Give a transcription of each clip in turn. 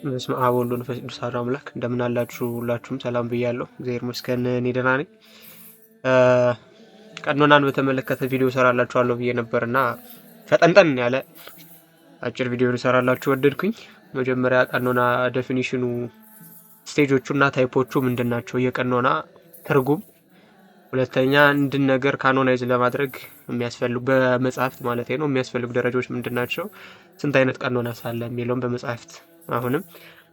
በስመ አብ ወወልድ ወመንፈስ ቅዱስ አሐዱ አምላክ። እንደምን አላችሁ? ሁላችሁም ሰላም ብያለሁ። እግዚአብሔር ይመስገን እኔ ደህና ነኝ። ቀኖናን በተመለከተ ቪዲዮ እሰራላችኋለሁ ብዬ ነበርና ፈጠንጠን ያለ አጭር ቪዲዮ ልሰራላችሁ ወደድኩኝ። መጀመሪያ ቀኖና ዴፊኒሽኑ፣ ስቴጆቹና ታይፖቹ ምንድን ናቸው፣ የቀኖና ትርጉም፣ ሁለተኛ አንድን ነገር ካኖናይዝ ለማድረግ የሚያስፈልጉ በመጽሐፍት ማለት ነው የሚያስፈልጉ ደረጃዎች ምንድን ናቸው፣ ስንት አይነት ቀኖና ሳለ የሚለውን በመጽሐፍት አሁንም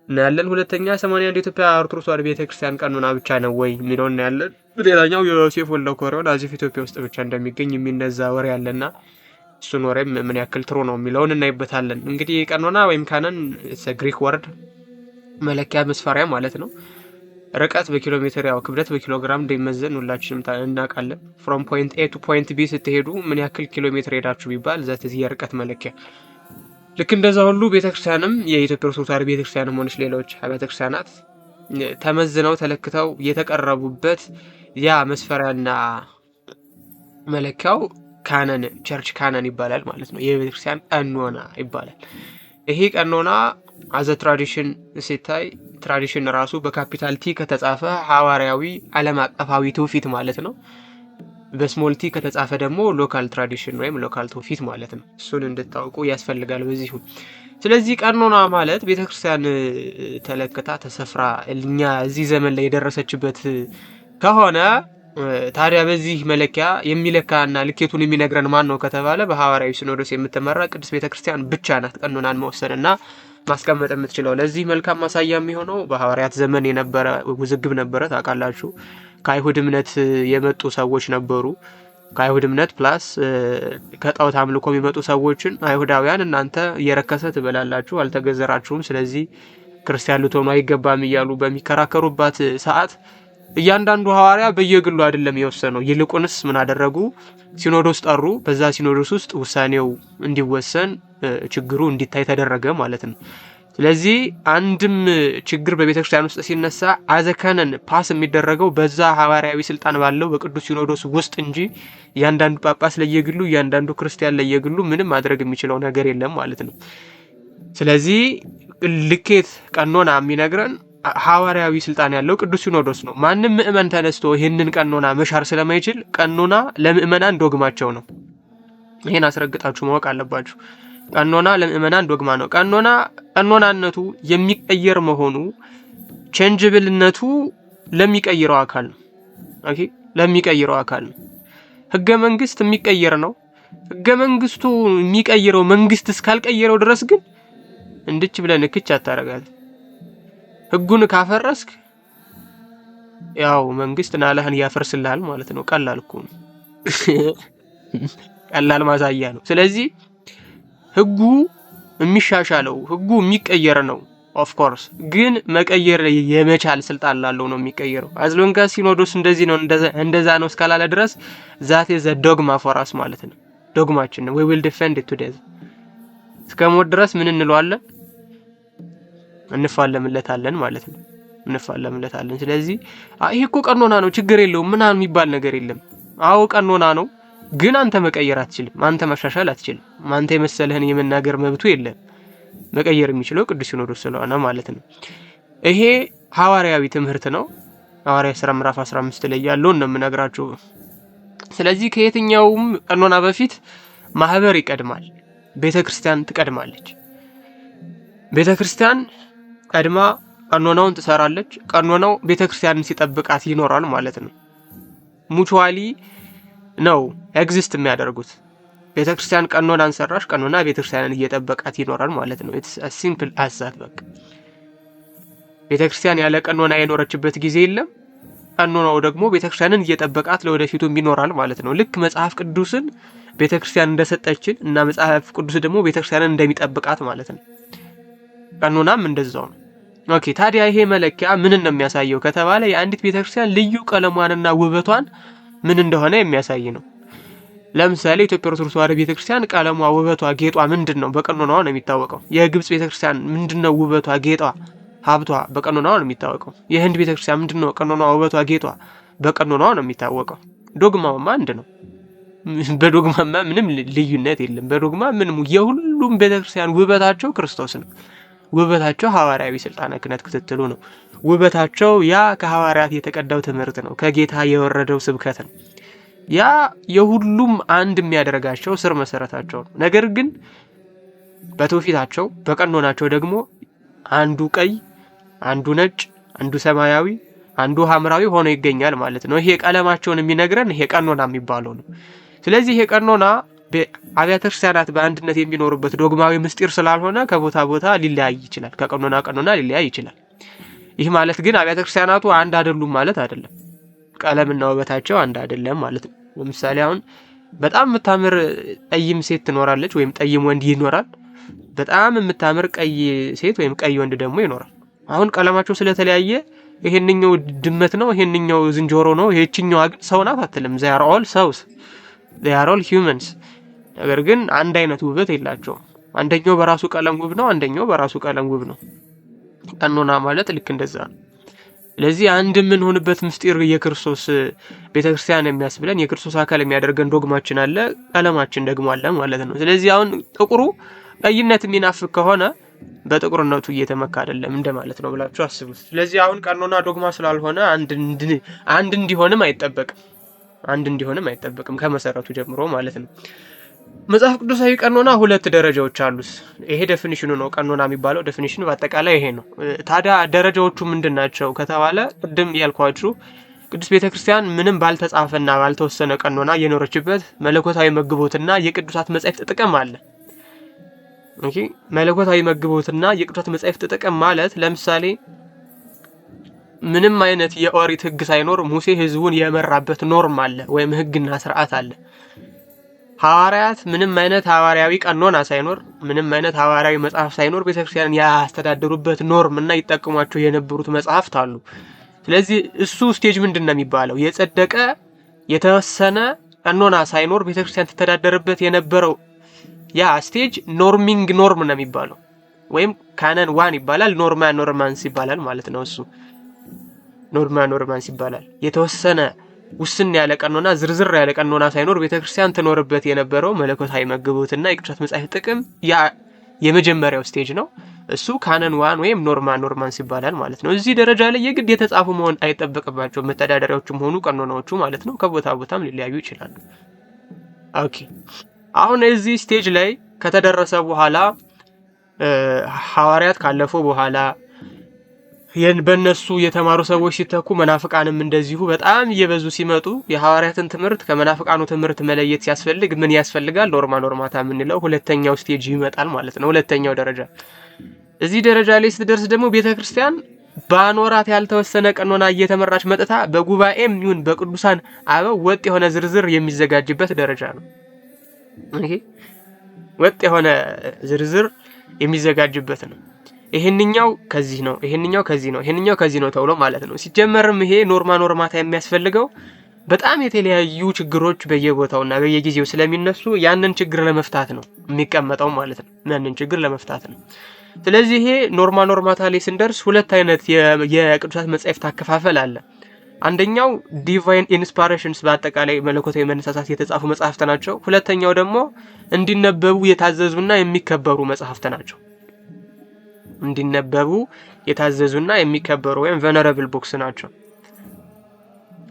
እናያለን። ሁለተኛ 81 የኢትዮጵያ ኦርቶዶክስ ተዋሕዶ ቤተክርስቲያን ቀኖና ብቻ ነው ወይ የሚለውን እናያለን። ሌላኛው ዮሴፍ ወልደ ኮሪዮን አዚፍ ኢትዮጵያ ውስጥ ብቻ እንደሚገኝ የሚነዛ ወሬ አለና እሱን ወሬም ምን ያክል ትሩ ነው የሚለውን እናይበታለን። እንግዲህ ቀኖና ወይም ካነን ግሪክ ወርድ መለኪያ መስፈሪያ ማለት ነው። ርቀት በኪሎ ሜትር፣ ያው ክብደት በኪሎ ግራም እንደሚመዘን ሁላችንም እናውቃለን። ፍሮም ፖይንት ኤ ቱ ፖይንት ቢ ስትሄዱ ምን ያክል ኪሎ ሜትር ሄዳችሁ ቢባል ዛት የርቀት መለኪያ። ልክ እንደዛ ሁሉ ቤተክርስቲያንም የኢትዮጵያ ኦርቶዶክስ ተዋሕዶ ቤተክርስቲያንም ሆነች ሌሎች አብያተ ክርስቲያናት ተመዝነው ተለክተው የተቀረቡበት ያ መስፈሪያና መለኪያው ካነን ቸርች ካነን ይባላል ማለት ነው። የቤተክርስቲያን ቀኖና ይባላል። ይሄ ቀኖና አዘ ትራዲሽን ሲታይ ትራዲሽን ራሱ በካፒታል ቲ ከተጻፈ ሐዋርያዊ ዓለም አቀፋዊ ትውፊት ማለት ነው። በስሞል ቲ ከተጻፈ ደግሞ ሎካል ትራዲሽን ወይም ሎካል ትውፊት ማለት ነው። እሱን እንድታውቁ ያስፈልጋል በዚሁ። ስለዚህ ቀኖና ማለት ቤተክርስቲያን ተለክታ ተሰፍራ እኛ እዚህ ዘመን ላይ የደረሰችበት ከሆነ ታዲያ በዚህ መለኪያ የሚለካና ልኬቱን የሚነግረን ማን ነው ከተባለ በሐዋርያዊ ሲኖዶስ የምትመራ ቅድስት ቤተክርስቲያን ብቻ ናት ቀኖናን መወሰንና ማስቀመጥ የምትችለው። ለዚህ መልካም ማሳያ የሚሆነው በሐዋርያት ዘመን የነበረ ውዝግብ ነበረ። ታውቃላችሁ፣ ከአይሁድ እምነት የመጡ ሰዎች ነበሩ። ከአይሁድ እምነት ፕላስ ከጣዖት አምልኮ የሚመጡ ሰዎችን አይሁዳውያን እናንተ እየረከሰ ትበላላችሁ፣ አልተገዘራችሁም፣ ስለዚህ ክርስቲያን ልትሆኑ አይገባም እያሉ በሚከራከሩባት ሰዓት እያንዳንዱ ሐዋርያ በየግሉ አይደለም የወሰነው። ይልቁንስ ምን አደረጉ? ሲኖዶስ ጠሩ። በዛ ሲኖዶስ ውስጥ ውሳኔው እንዲወሰን ችግሩ እንዲታይ ተደረገ ማለት ነው። ስለዚህ አንድም ችግር በቤተክርስቲያን ውስጥ ሲነሳ አዘከነን ፓስ የሚደረገው በዛ ሐዋርያዊ ስልጣን ባለው በቅዱስ ሲኖዶስ ውስጥ እንጂ እያንዳንዱ ጳጳስ ለየግሉ፣ እያንዳንዱ ክርስቲያን ለየግሉ ምንም ማድረግ የሚችለው ነገር የለም ማለት ነው። ስለዚህ ልኬት ቀኖና የሚነግረን ሐዋርያዊ ስልጣን ያለው ቅዱስ ሲኖዶስ ነው። ማንም ምእመን ተነስቶ ይህንን ቀኖና መሻር ስለማይችል ቀኖና ለምእመናን ዶግማቸው ነው። ይህን አስረግጣችሁ ማወቅ አለባችሁ። ቀኖና ለምእመናን ዶግማ ነው። ቀኖናነቱ የሚቀየር መሆኑ ቼንጅብልነቱ ለሚቀይረው አካል ነው። ኦኬ፣ ለሚቀይረው አካል ነው። ህገ መንግስት የሚቀየር ነው። ህገ መንግስቱ የሚቀይረው መንግስት እስካልቀየረው ድረስ ግን እንድች ብለን እክች አታረጋት። ህጉን ካፈረስክ ያው መንግስት ናለህን ያፈርስልሃል ማለት ነው። ቀላል እኮ ነው። ቀላል ማሳያ ነው። ስለዚህ ህጉ የሚሻሻለው ህጉ የሚቀየር ነው። ኦፍ ኮርስ ግን መቀየር የመቻል ስልጣን ላለው ነው የሚቀየረው። አዝሎንጋ ሲኖዶስ እንደዚህ ነው እንደዛ ነው እስካላለ ድረስ ዛት ዘ ዶግማ ፎራስ ማለት ነው። ዶግማችን ነው። we will defend it to death። እስከሞት ድረስ ምን እንለዋለን? እንፋለምለታለን ማለት ነው። እንፋለምለታለን። ስለዚህ ይሄ እኮ ቀኖና ነው ችግር የለውም ምናምን የሚባል ነገር የለም። አዎ ቀኖና ነው፣ ግን አንተ መቀየር አትችልም። አንተ ማሻሻል አትችልም። አንተ የመሰለህን የመናገር መብቱ የለም። መቀየር የሚችለው ቅዱስ ሲኖዶስ ስለሆነ ማለት ነው። ይሄ ሐዋርያዊ ትምህርት ነው። ሐዋርያዊ ሥራ ምዕራፍ 15 ላይ ያለውን ነው የምነግራችሁ። ስለዚህ ከየትኛውም ቀኖና በፊት ማህበር ይቀድማል። ቤተክርስቲያን ትቀድማለች። ቤተክርስቲያን ቀድማ ቀኖናውን ትሰራለች። ቀኖናው ቤተክርስቲያንን ሲጠብቃት ይኖራል ማለት ነው። ሙቹዋሊ ነው ኤግዚስት የሚያደርጉት። ቤተክርስቲያን ቀኖናን ሰራሽ፣ ቀኖና ቤተክርስቲያንን እየጠበቃት ይኖራል ማለት ነው። ኢትስ አስ ሲምፕል አስ ዛት። በቃ ቤተክርስቲያን ያለ ቀኖና የኖረችበት ጊዜ የለም። ቀኖናው ደግሞ ቤተክርስቲያንን እየጠበቃት ለወደፊቱም ይኖራል ማለት ነው። ልክ መጽሐፍ ቅዱስን ቤተክርስቲያን እንደሰጠችን እና መጽሐፍ ቅዱስ ደግሞ ቤተክርስቲያንን እንደሚጠብቃት ማለት ነው። ቀኖናም እንደዛው ነው። ኦኬ፣ ታዲያ ይሄ መለኪያ ምንን ነው የሚያሳየው ከተባለ የአንዲት ቤተክርስቲያን ልዩ ቀለሟንና ውበቷን ምን እንደሆነ የሚያሳይ ነው። ለምሳሌ ኢትዮጵያ ኦርቶዶክስ ተዋሕዶ ቤተክርስቲያን ቀለሟ፣ ውበቷ፣ ጌጧ ምንድነው? በቀኖናዋ ነው የሚታወቀው። የግብጽ ቤተክርስቲያን ምንድነው? ውበቷ፣ ጌጧ፣ ሀብቷ በቀኖናዋ ነው የሚታወቀው። የህንድ ቤተክርስቲያን ምንድነው? ቀኖናዋ፣ ውበቷ፣ ጌጧ በቀኖናዋ ነው የሚታወቀው። ዶግማውማ አንድ ነው። በዶግማማ ምንም ልዩነት የለም። በዶግማ ምንም የሁሉም ቤተክርስቲያን ውበታቸው ክርስቶስ ነው። ውበታቸው ሐዋርያዊ ስልጣነ ክህነት ክትትሉ ነው። ውበታቸው ያ ከሐዋርያት የተቀዳው ትምህርት ነው። ከጌታ የወረደው ስብከት ነው። ያ የሁሉም አንድ የሚያደርጋቸው ስር መሰረታቸው ነው። ነገር ግን በትውፊታቸው በቀኖናቸው ደግሞ አንዱ ቀይ፣ አንዱ ነጭ፣ አንዱ ሰማያዊ፣ አንዱ ሐምራዊ ሆኖ ይገኛል ማለት ነው። ይሄ ቀለማቸውን የሚነግረን ይሄ ቀኖና የሚባለው ነው። ስለዚህ ይሄ ቀኖና አብያተ ክርስቲያናት በአንድነት የሚኖሩበት ዶግማዊ ምስጢር ስላልሆነ ከቦታ ቦታ ሊለያይ ይችላል። ከቀኖና ቀኖና ሊለያይ ይችላል። ይህ ማለት ግን አብያተ ክርስቲያናቱ አንድ አይደሉም ማለት አይደለም። ቀለምና ውበታቸው አንድ አይደለም ማለት ነው። ለምሳሌ አሁን በጣም የምታምር ጠይም ሴት ትኖራለች፣ ወይም ጠይም ወንድ ይኖራል። በጣም የምታምር ቀይ ሴት ወይም ቀይ ወንድ ደግሞ ይኖራል። አሁን ቀለማቸው ስለተለያየ ይሄንኛው ድመት ነው፣ ይሄንኛው ዝንጀሮ ነው፣ ይሄችኛው ግን ሰው ናት አትልም። they are all souls, they are all humans። ነገር ግን አንድ አይነት ውበት የላቸውም። አንደኛው በራሱ ቀለም ውብ ነው፣ አንደኛው በራሱ ቀለም ውብ ነው። ቀኖና ማለት ልክ እንደዛ ነው። ስለዚህ አንድ የምንሆንበት ምስጢር የክርስቶስ ቤተክርስቲያን የሚያስብለን የክርስቶስ አካል የሚያደርገን ዶግማችን አለ፣ ቀለማችን ደግሞ አለ ማለት ነው። ስለዚህ አሁን ጥቁሩ ቀይነት የሚናፍቅ ከሆነ በጥቁርነቱ እየተመካ አይደለም እንደማለት ነው ብላችሁ አስቡት። ስለዚህ አሁን ቀኖና ዶግማ ስላልሆነ አንድ እንዲሆንም አይጠበቅም ከመሰረቱ ጀምሮ ማለት ነው። መጽሐፍ ቅዱሳዊ ቀኖና 2 ደረጃዎች አሉት። ይሄ ዴፊኒሽኑ ነው። ቀኖና የሚባለው ዴፊኒሽኑ በአጠቃላይ ይሄ ነው። ታዲያ ደረጃዎቹ ምንድናቸው ከተባለ ቅድም ያልኳችሁ ቅዱስ ቤተክርስቲያን ምንም ባልተጻፈና ባልተወሰነ ቀኖና የኖረችበት መለኮታዊ መግቦትና የቅዱሳት መጻሕፍት ጥቅም አለ። ኦኬ፣ መለኮታዊ መግቦትና የቅዱሳት መጻሕፍት ጥቅም ማለት ለምሳሌ ምንም አይነት የኦሪት ሕግ ሳይኖር ሙሴ ሕዝቡን የመራበት ኖርም አለ ወይም ሕግና ስርዓት አለ። ሐዋርያት ምንም አይነት ሐዋርያዊ ቀኖና ሳይኖር ምንም አይነት ሐዋርያዊ መጽሐፍ ሳይኖር ቤተክርስቲያንን ያስተዳደሩበት ኖርም እና ይጠቀሟቸው የነበሩት መጽሐፍት አሉ። ስለዚህ እሱ ስቴጅ ምንድነው የሚባለው? የጸደቀ የተወሰነ ቀኖና ሳይኖር ቤተክርስቲያን ተተዳደረበት የነበረው ያ ስቴጅ ኖርሚንግ ኖርም ነው የሚባለው፣ ወይም ካነን 1 ይባላል። ኖርማንስ ይባላል ማለት ነው። እሱ ኖርማንስ ይባላል። የተወሰነ ውስን ያለ ቀኖና ዝርዝር ያለ ቀኖና ሳይኖር ቤተክርስቲያን ትኖርበት የነበረው መለኮታዊ መግቦትና የቅዱሳት መጻሕፍት ጥቅም ያ የመጀመሪያው ስቴጅ ነው። እሱ ካነን 1 ወይም ኖርማንስ ይባላል ማለት ነው። እዚህ ደረጃ ላይ የግድ የተጻፉ መሆን አይጠበቅባቸው መተዳደሪያዎችም ሆኑ ቀኖናዎቹ ማለት ነው። ከቦታ ቦታም ሊለያዩ ይችላሉ። ኦኬ፣ አሁን እዚህ ስቴጅ ላይ ከተደረሰ በኋላ ሐዋርያት ካለፉ በኋላ በእነሱ የተማሩ ሰዎች ሲተኩ መናፍቃንም እንደዚሁ በጣም እየበዙ ሲመጡ የሐዋርያትን ትምህርት ከመናፍቃኑ ትምህርት መለየት ሲያስፈልግ ምን ያስፈልጋል? ኖርማታ የምንለው ሁለተኛው ስቴጅ ይመጣል ማለት ነው። ሁለተኛው ደረጃ። እዚህ ደረጃ ላይ ስትደርስ ደግሞ ቤተክርስቲያን ባኖራት ያልተወሰነ ቀኖና እየተመራች መጥታ በጉባኤም ይሁን በቅዱሳን አበው ወጥ የሆነ ዝርዝር የሚዘጋጅበት ደረጃ ነው። ይሄ ወጥ የሆነ ዝርዝር የሚዘጋጅበት ነው። ይሄንኛው ከዚህ ነው፣ ይሄንኛው ከዚህ ነው፣ ይሄንኛው ከዚህ ነው ተብሎ ማለት ነው። ሲጀመርም ይሄ ኖርማታ የሚያስፈልገው በጣም የተለያዩ ችግሮች በየቦታውና በየጊዜው ስለሚነሱ ያንን ችግር ለመፍታት ነው የሚቀመጠው ማለት ነው። ያንን ችግር ለመፍታት ነው። ስለዚህ ይሄ ኖርማታ ላይ ስንደርስ 2 አይነት የቅዱሳት መጻሕፍት አከፋፈል አለ። አንደኛው ዲቫይን ኢንስፓሬሽንስ በአጠቃላይ መለኮታዊ መነሳሳት የተጻፉ መጽሐፍት ናቸው። ሁለተኛው ደግሞ እንዲነበቡ የታዘዙና የሚከበሩ መጽሐፍት ናቸው። እንዲነበቡ የታዘዙና የሚከበሩ ወይም ቬነረብል ቡክስ ናቸው።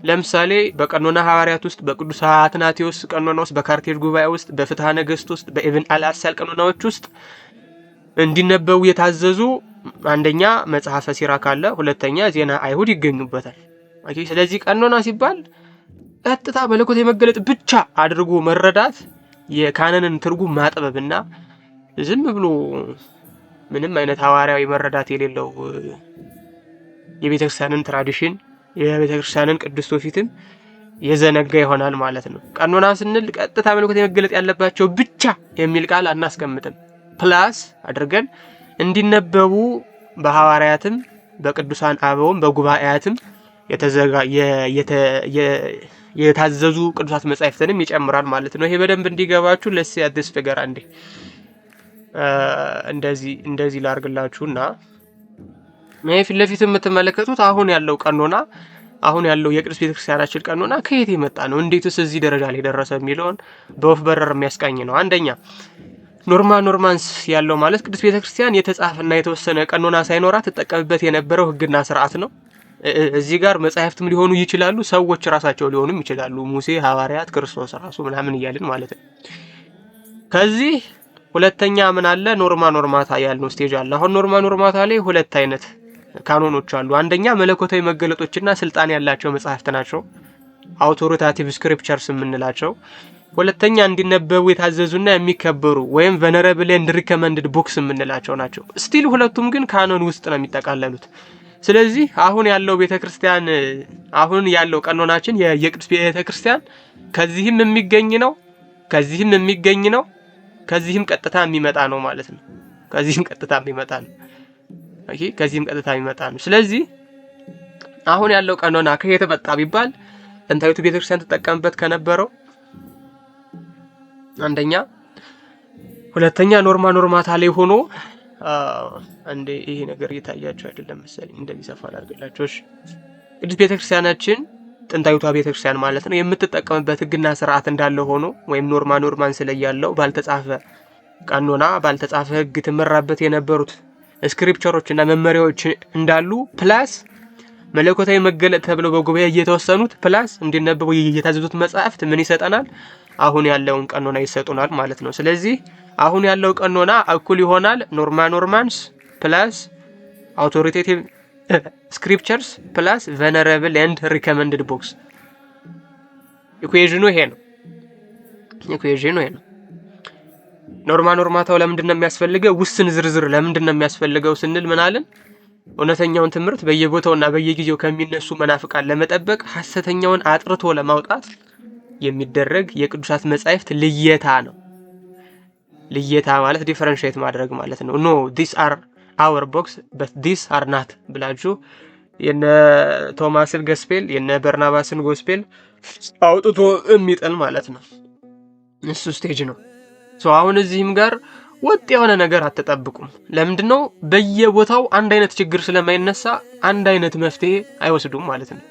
ለምሳሌ በቀኖና ሐዋርያት ውስጥ፣ በቅዱስ አትናቴዎስ ቀኖና ውስጥ፣ በካርቴጅ ጉባኤ ውስጥ፣ በፍትሐ ነገሥት ውስጥ፣ በኢብን አልአርሳል ቀኖናዎች ውስጥ እንዲነበቡ የታዘዙ አንደኛ መጽሐፈ ሲራክ አለ፣ ሁለተኛ ዜና አይሁድ ይገኙበታል። ኦኬ፣ ስለዚህ ቀኖና ሲባል ቀጥታ መለኮታዊ መገለጥ ብቻ አድርጎ መረዳት የካነንን ትርጉም ማጥበብና ዝም ብሎ ምንም አይነት ሐዋርያዊ መረዳት የሌለው የቤተክርስቲያንን ትራዲሽን የቤተክርስቲያንን ቅዱስ ትውፊትን የዘነጋ ይሆናል ማለት ነው። ቀኖና ስንል ቀጥታ መለኮታዊ መገለጥ ያለባቸው ብቻ የሚል ቃል አናስቀምጥም። ፕላስ አድርገን እንዲነበቡ በሐዋርያትም በቅዱሳን አበውም በጉባኤያትም የታዘዙ ቅዱሳት መጻሕፍትንም ይጨምራል ማለት ነው። ይሄ በደንብ እንዲገባችሁ ለስ ያድስ ፍገር አንዴ እንደዚህ ላርግላችሁና ይሄ ፊት ለፊት የምትመለከቱት አሁን ያለው ቀኖና አሁን ያለው የቅዱስ ቤተክርስቲያናችን ቀኖና ከየት የመጣ ነው፣ እንዴትስ እዚህ ደረጃ ላይ ደረሰ የሚለውን በወፍ በረር የሚያስቃኝ ነው። አንደኛ ኖርማንስ ያለው ማለት ቅዱስ ቤተክርስቲያን የተጻፈና የተወሰነ ቀኖና ሳይኖራት ተጠቀምበት የነበረው ህግና ስርዓት ነው። እዚህ ጋር መጻሕፍትም ሊሆኑ ይችላሉ፣ ሰዎች ራሳቸው ሊሆኑም ይችላሉ። ሙሴ፣ ሐዋርያት፣ ክርስቶስ ራሱ ምናምን እያልን ማለት ነው። ከዚህ ሁለተኛ ምን አለ? ኖርማታ ያልነው ስቴጅ አለ። አሁን ኖርማታ ላይ ሁለት አይነት ካኖኖች አሉ። አንደኛ መለኮታዊ መገለጦችና ስልጣን ያላቸው መጻሕፍት ናቸው፣ አውቶሪታቲቭ ስክሪፕቸርስ የምንላቸው። ሁለተኛ እንዲነበቡ የታዘዙና የሚከበሩ ወይም ቬነረብል ኤንድ ሪከመንድድ ቡክስ የምንላቸው ናቸው። ስቲል ሁለቱም ግን ካኖን ውስጥ ነው የሚጠቃለሉት። ስለዚህ አሁን ያለው ቤተክርስቲያን አሁን ያለው ቀኖናችን የቅዱስ ቤተክርስቲያን ከዚህም የሚገኝ ነው፣ ከዚህም የሚገኝ ነው፣ ከዚህም ቀጥታ የሚመጣ ነው ማለት ነው። ከዚህም ቀጥታ የሚመጣ ነው። ኦኬ፣ ከዚህም ቀጥታ የሚመጣ ነው። ስለዚህ አሁን ያለው ቀኖና ከየት መጣ ቢባል ጥንታዊቱ ቤተክርስቲያን ተጠቀምበት ከነበረው አንደኛ፣ ሁለተኛ ኖርማታ ላይ ሆኖ አንዴ ይሄ ነገር እየታያችሁ አይደለም መሰለኝ፣ እንደዚህ ሰፋ አድርገላችሁ። እሺ፣ ቅዱስ ቤተክርስቲያናችን ጥንታዊቷ ቤተክርስቲያን ማለት ነው የምትጠቀምበት ህግና ስርዓት እንዳለ ሆኖ ወይም ኖርማን ስለያለው ባልተጻፈ ቀኖና ባልተጻፈ ህግ ትመራበት የነበሩት ስክሪፕቸሮች እና መመሪያዎች እንዳሉ ፕላስ መለኮታዊ መገለጥ ተብለው በጉባኤ እየተወሰኑት ፕላስ እንዲነበቡ እየታዘዙት መጻሕፍት ምን ይሰጠናል? አሁን ያለውን ቀኖና ይሰጡናል ማለት ነው። ስለዚህ አሁን ያለው ቀኖና እኩል ይሆናል ኖርማንስ ፕላስ አውቶሪቴቲቭ ስክሪፕቸርስ ፕላስ ቬነረብል ኤንድ ሪከመንድድ ቡክስ። ኢኩዌዥኑ ይሄ ነው። ኖርማታው ለምንድን ነው የሚያስፈልገው? ውስን ዝርዝር ለምንድን ነው የሚያስፈልገው ስንል ምን አለን? እውነተኛውን ትምህርት በየቦታውና በየጊዜው ከሚነሱ መናፍቃን ለመጠበቅ ሐሰተኛውን አጥርቶ ለማውጣት የሚደረግ የቅዱሳት መጻሕፍት ልየታ ነው። ልየታ ማለት ዲፈረንሺየት ማድረግ ማለት ነው። ኖ ዲስ አር አወር ቦክስ በት ዲስ አር ናት ብላችሁ የነ ቶማስን ጎስፔል የነ በርናባስን ጎስፔል አውጥቶ የሚጥል ማለት ነው። እሱ ስቴጅ ነው። አሁን እዚህም ጋር ወጥ የሆነ ነገር አትጠብቁም። ለምንድነው? በየቦታው አንድ አይነት ችግር ስለማይነሳ አንድ አይነት መፍትሄ አይወስዱም ማለት ነው።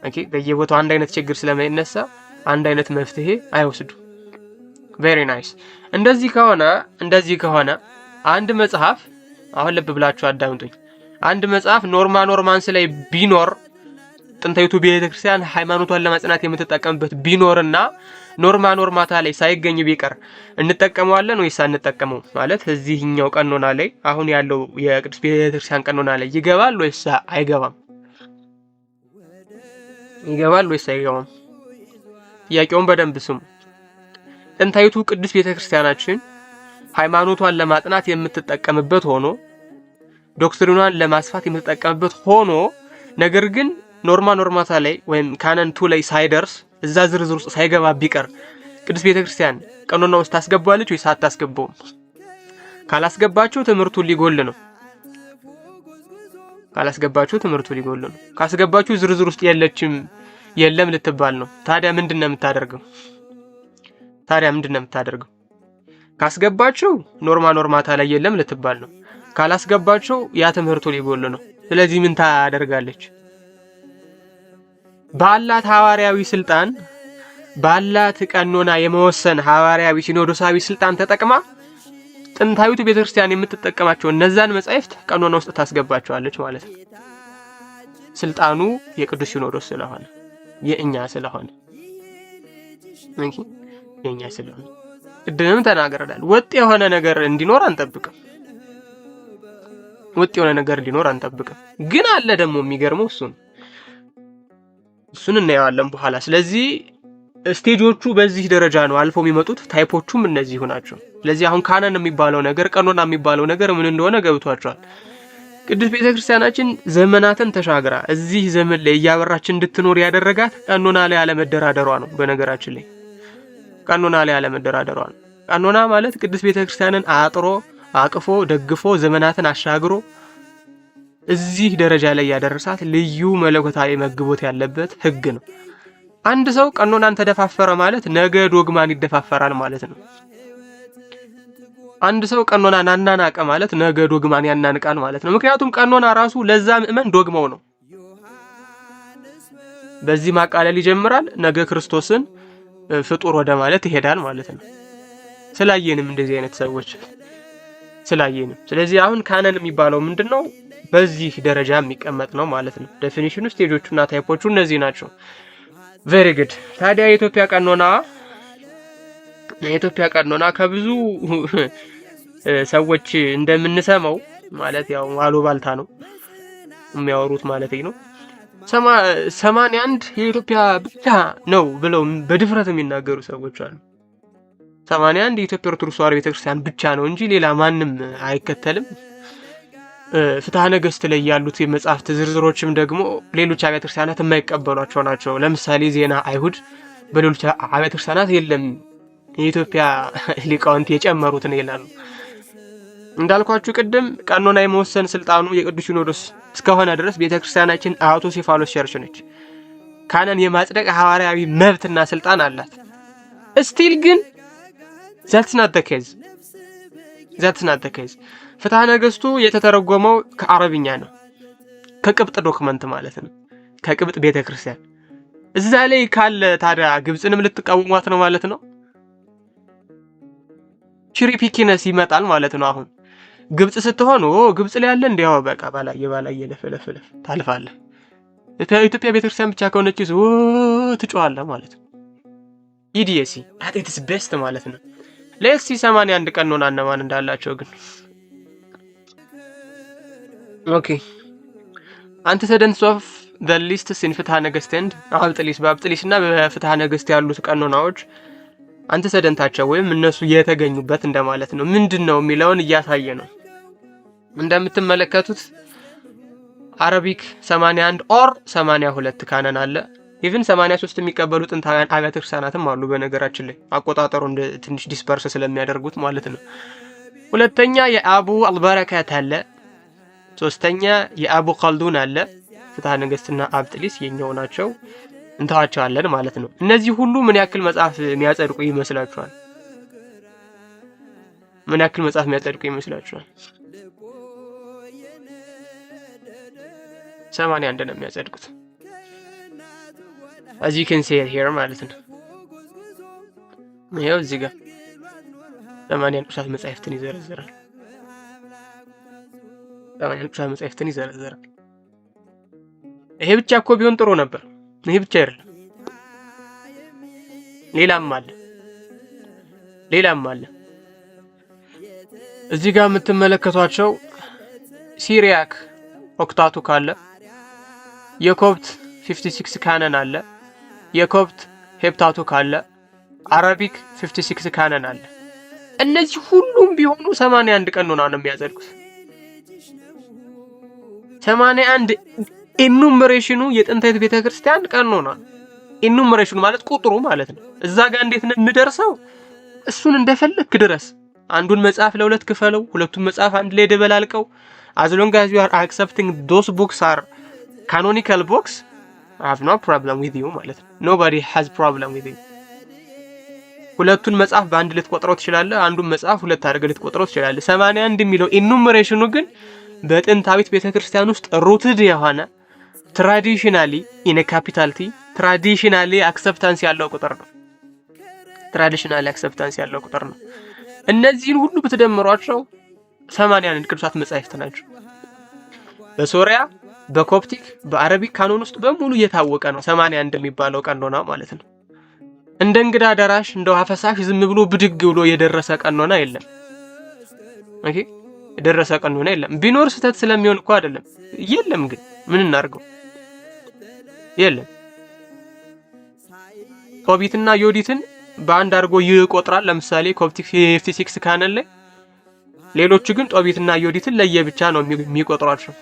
ኦኬ፣ በየቦታው አንድ አይነት ችግር ስለማይነሳ አንድ አይነት መፍትሄ አይወስዱም። ቬሪ ናይስ። እንደዚህ ከሆነ አንድ መጽሐፍ አሁን ልብ ብላችሁ አዳምጡኝ። አንድ መጽሐፍ ኖርማንስ ላይ ቢኖር ጥንታዊቱ ቤተክርስቲያን ሃይማኖቷን ለማጽናት የምትጠቀምበት ቢኖርና ኖርማታ ላይ ሳይገኝ ቢቀር እንጠቀመዋለን ወይስ አንጠቀመው? ማለት እዚህኛው ቀኖና ላይ አሁን ያለው የቅዱስ ቤተክርስቲያን ቀኖና ላይ ይገባል ወይስ አይገባም? ይገባል ወይስ አይገባም? ጥያቄውን በደንብ ስሙ። ጥንታዊቱ ቅዱስ ቤተክርስቲያናችን ሃይማኖቷን ለማጽናት የምትጠቀምበት ሆኖ ዶክትሪኗን ለማስፋት የምትጠቀምበት ሆኖ ነገር ግን ኖርማታ ላይ ወይም ካነን 2 ላይ ሳይደርስ እዛ ዝርዝር ውስጥ ሳይገባ ቢቀር ቅዱስ ቤተክርስቲያን ቀኖና ውስጥ ታስገባለች ወይስ አታስገባውም? ካላስገባችሁ ትምህርቱ ሊጎል ነው። ካስገባችሁ ዝርዝር ውስጥ የለም ልትባል ነው። ታዲያ ምንድነው የምታደርገው? ካስገባችሁ ኖርማታ ላይ የለም ልትባል ነው። ካላስገባችሁ ያ ትምህርቱ ሊጎል ነው። ስለዚህ ምን ታደርጋለች? ባላት ሐዋርያዊ ስልጣን ባላት ቀኖና የመወሰን ሐዋርያዊ ሲኖዶሳዊ ስልጣን ተጠቅማ ጥንታዊቱ ቤተክርስቲያን የምትጠቀማቸው እነዛን መጻሕፍት ቀኖና ውስጥ ታስገባቸዋለች ማለት ነው። ስልጣኑ የቅዱስ ሲኖዶስ ስለሆነ የኛ ስለሆነ ቅድምም ተናግረናል። ወጥ የሆነ ነገር እንዲኖር አንጠብቅም። ግን አለ ደግሞ የሚገርመው እሱን እናየዋለን በኋላ። ስለዚህ ስቴጆቹ በዚህ ደረጃ ነው አልፎ የሚመጡት። ታይፖቹም እነዚህ ናቸው። ስለዚህ አሁን ካነን የሚባለው ነገር ቀኖና የሚባለው ነገር ምን እንደሆነ ገብቷቸዋል። ቅዱስ ቤተክርስቲያናችን ዘመናትን ተሻግራ እዚህ ዘመን ላይ እያበራች እንድትኖር ያደረጋት ቀኖና ላይ አለመደራደሯ ነው። በነገራችን ላይ ቀኖና ላይ አለመደራደሯ ነው። ቀኖና ማለት ቅዱስ ቤተክርስቲያንን አጥሮ አቅፎ ደግፎ ዘመናትን አሻግሮ እዚህ ደረጃ ላይ ያደረሳት ልዩ መለኮታዊ መግቦት ያለበት ህግ ነው። አንድ ሰው ቀኖናን ተደፋፈረ ማለት ነገ ዶግማን ይደፋፈራል ማለት ነው። አንድ ሰው ቀኖናን አናናቀ ማለት ነገ ዶግማን ያናንቃል ማለት ነው። ምክንያቱም ቀኖና ራሱ ለዛ ምእመን ዶግማው ነው። በዚህ ማቃለል ይጀምራል፣ ነገ ክርስቶስን ፍጡር ወደ ማለት ይሄዳል ማለት ነው። ስላየንም እንደዚህ አይነት ሰዎች ስላየንም። ስለዚህ አሁን ካነን የሚባለው ምንድነው? በዚህ ደረጃ የሚቀመጥ ነው ማለት ነው። ዴፊኒሽኑ ስቴጆቹና ታይፖቹ እነዚህ ናቸው። ቬሪ ጉድ። ታዲያ የኢትዮጵያ ቀኖና ከብዙ ሰዎች እንደምንሰማው ማለት ያው አሉባልታ ነው የሚያወሩት ማለት ነው። 81 የኢትዮጵያ ብቻ ነው ብለው በድፍረት የሚናገሩ ሰዎች አሉ። 81 የኢትዮጵያ ኦርቶዶክስ ተዋሕዶ ቤተክርስቲያን ብቻ ነው እንጂ ሌላ ማንም አይከተልም። ፍትሐ ነገሥት ላይ ያሉት የመጽሐፍት ዝርዝሮችም ደግሞ ሌሎች አብያተ ክርስቲያናት የማይቀበሏቸው ናቸው። ለምሳሌ ዜና አይሁድ በሌሎች አብያተ ክርስቲያናት የለም፣ የኢትዮጵያ ሊቃውንት የጨመሩት ነው ይላሉ። እንዳልኳችሁ ቅድም ቀኖና የመወሰን ስልጣኑ የቅዱስ ሲኖዶስ እስከሆነ ድረስ ቤተክርስቲያናችን አውቶሴፋሎስ ቸርች ነች። ካነን የማጽደቅ ሐዋርያዊ መብትና ስልጣን አላት። ስቲል ግን that's not the case ፍትሐ ነገሥቱ የተተረጎመው ከአረብኛ ነው፣ ከቅብጥ ዶክመንት ማለት ነው፣ ከቅብጥ ቤተክርስቲያን። እዛ ላይ ካለ ታዲያ ግብጽንም ልትቃወሟት ነው ማለት ነው። ቺሪፒኪነስ ይመጣል ማለት ነው። አሁን ግብጽ ስትሆን ግብጽ ላይ ያለ እንዲያው በቃ ባላየ ለፈለፈለ ታልፋለህ። ኢትዮጵያ ቤተክርስቲያን ብቻ ከሆነች ትጮሃለህ ማለት ነው። ኢዲኤሲ at its best ማለት ነው። ለሲ 81 ቀኖና እነማን እንዳላቸው ግን ኦኬ antecedents of the lists in ፍትሐ ነገሥት and በአብጥሊስና በፍትሐ ነገሥት ያሉት ቀኖናዎች አንተሰደንታቸው ወይም እነሱ የተገኙበት እንደማለት ነው። ምንድነው የሚለውን እያሳየ ነው። እንደምትመለከቱት አረቢክ 81 ኦር 82 ካነን አለ። ኢቭን 83 የሚቀበሉ ጥንታውያን አብያተ ክርስቲያናትም አሉ። በነገራችን ላይ አቆጣጠሩ እንደ ትንሽ ዲስፐርስ ስለሚያደርጉት ማለት ነው። ሁለተኛ የአቡ አልበረካት አለ። ሶስተኛ የአቡ ኸልዱን አለ። ፍትሐ ነገሥትና አብጥሊስ የኛው ናቸው፣ እንተዋቸዋለን ማለት ነው። እነዚህ ሁሉ ምን ያክል መጽሐፍ የሚያጸድቁ ይመስላችኋል? ምን ያክል መጽሐፍ የሚያጸድቁ ይመስላችኋል? 81 ነው የሚያጸድቁት። as you can see it here ማለት ነው። ይሄው እዚህ ጋር 81 ቅዱሳት መጻሕፍትን ይዘረዝራል። 81 ቅዱሳት መጻሕፍትን ይዘረዝራል። ይሄ ብቻ እኮ ቢሆን ጥሩ ነበር። ይሄ ብቻ አይደለም፣ ሌላም አለ። እዚህ ጋር የምትመለከቷቸው ሲሪያክ ኦክታቱ ካለ፣ የኮፕት 56 ካነን አለ፣ የኮፕት ሄፕታቱ ካለ፣ አረቢክ 56 ካነን አለ። እነዚህ ሁሉም ቢሆኑ 81 ቀኖና ነው የሚያጸድቁት። 81 ኢኑመሬሽኑ የጥንታዊት ቤተክርስቲያን ቀኖና። ኢኑመሬሽኑ ማለት ቁጥሩ ማለት ነው። እዛ ጋር እንዴት ነው የምደርሰው? እሱን እንደፈለክ ድረስ። አንዱን መጽሐፍ ለሁለት ክፈለው፣ ሁለቱን መጽሐፍ አንድ ላይ ደበላልቀው። as long as you are accepting those books are canonical books, I have no problem with you ማለት ነው። nobody has problem with you። ሁለቱን መጽሐፍ በአንድ ልትቆጥረው ትችላለህ፣ አንዱን መጽሐፍ ሁለት አድርገህ ልትቆጥረው ትችላለህ። 81 የሚለው ኢኑመሬሽኑ ግን በጥንታዊት ቤተክርስቲያን ውስጥ ሩትድ የሆነ ትራዲሽናሊ ኢን ካፒታል ቲ ትራዲሽናሊ አክሰፕታንስ ያለው ቁጥር ነው። እነዚህን ሁሉ ብትደምሯቸው 81 ቅዱሳት መጻሕፍት ናቸው። በሶሪያ፣ በኮፕቲክ፣ በአረቢክ ካኖን ውስጥ በሙሉ እየታወቀ ነው 81 የሚባለው ቀኖና ማለት ነው። እንደ እንግዳ ደራሽ እንደ ውሃ ፈሳሽ ዝም ብሎ ብድግ ብሎ የደረሰ ቀኖና የለም። ኦኬ፣ የደረሰ ቀኖና የለም። ቢኖር ስህተት ስለሚሆን እኮ አይደለም። የለም ግን ምን እናርገው? የለም። ቶቢትና ዮዲትን በአንድ አድርጎ ይቆጥራል። ለምሳሌ ኮፕቲክ 56 ካነን ላይ፣ ሌሎቹ ግን ቶቢትና ዮዲትን ለየብቻ ነው የሚቆጥሯቸው።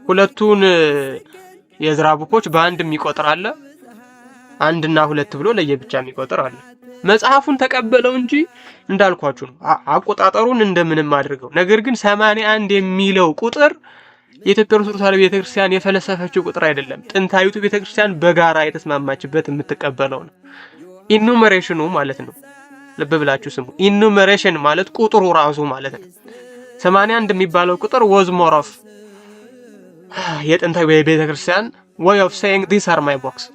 ሁለቱን የዝራ ቡኮች በአንድ የሚቆጥር አለ፣ አንድና ሁለት ብሎ ለየብቻ የሚቆጥር አለ። መጽሐፉን ተቀበለው እንጂ እንዳልኳችሁ ነው አቆጣጠሩን እንደምንም አድርገው። ነገር ግን 81 የሚለው ቁጥር የኢትዮጵያ ኦርቶዶክስ ተዋሕዶ ቤተክርስቲያን የፈለሰፈችው ቁጥር አይደለም። ጥንታዊቱ ቤተክርስቲያን በጋራ የተስማማችበት የምትቀበለው ነው። ኢኑመሬሽኑ ማለት ነው። ልብ ብላችሁ ስሙ። ኢኑመሬሽን ማለት ቁጥሩ ራሱ ማለት ነው። 81 የሚባለው ቁጥር was more of የጥንታዊ ቤተክርስቲያን way of saying these are my books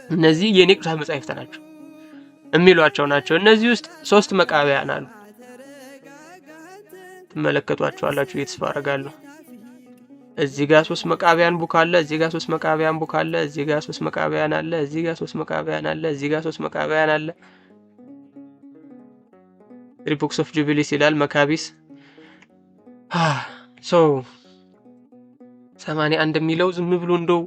እነዚህ የኔ ቅዱሳት መጻሕፍት ናቸው የሚሏቸው ናቸው። እነዚህ ውስጥ 3 መቃብያን አሉ። ትመለከቷቸዋላችሁ ተስፋ አደርጋለሁ። እዚህ ጋር 3 መቃብያን ቡክ አለ፣ እዚህ ጋር 3 መቃብያን ቡክ አለ፣ እዚህ ጋር 3 መቃብያን አለ፣ እዚህ ጋር 3 መቃብያን አለ፣ እዚህ ጋር 3 መቃብያን አለ። ቡክስ ኦፍ ጁቢሊስ ይላል መካቢስ። ሶ 81 የሚለው ዝም ብሎ እንደው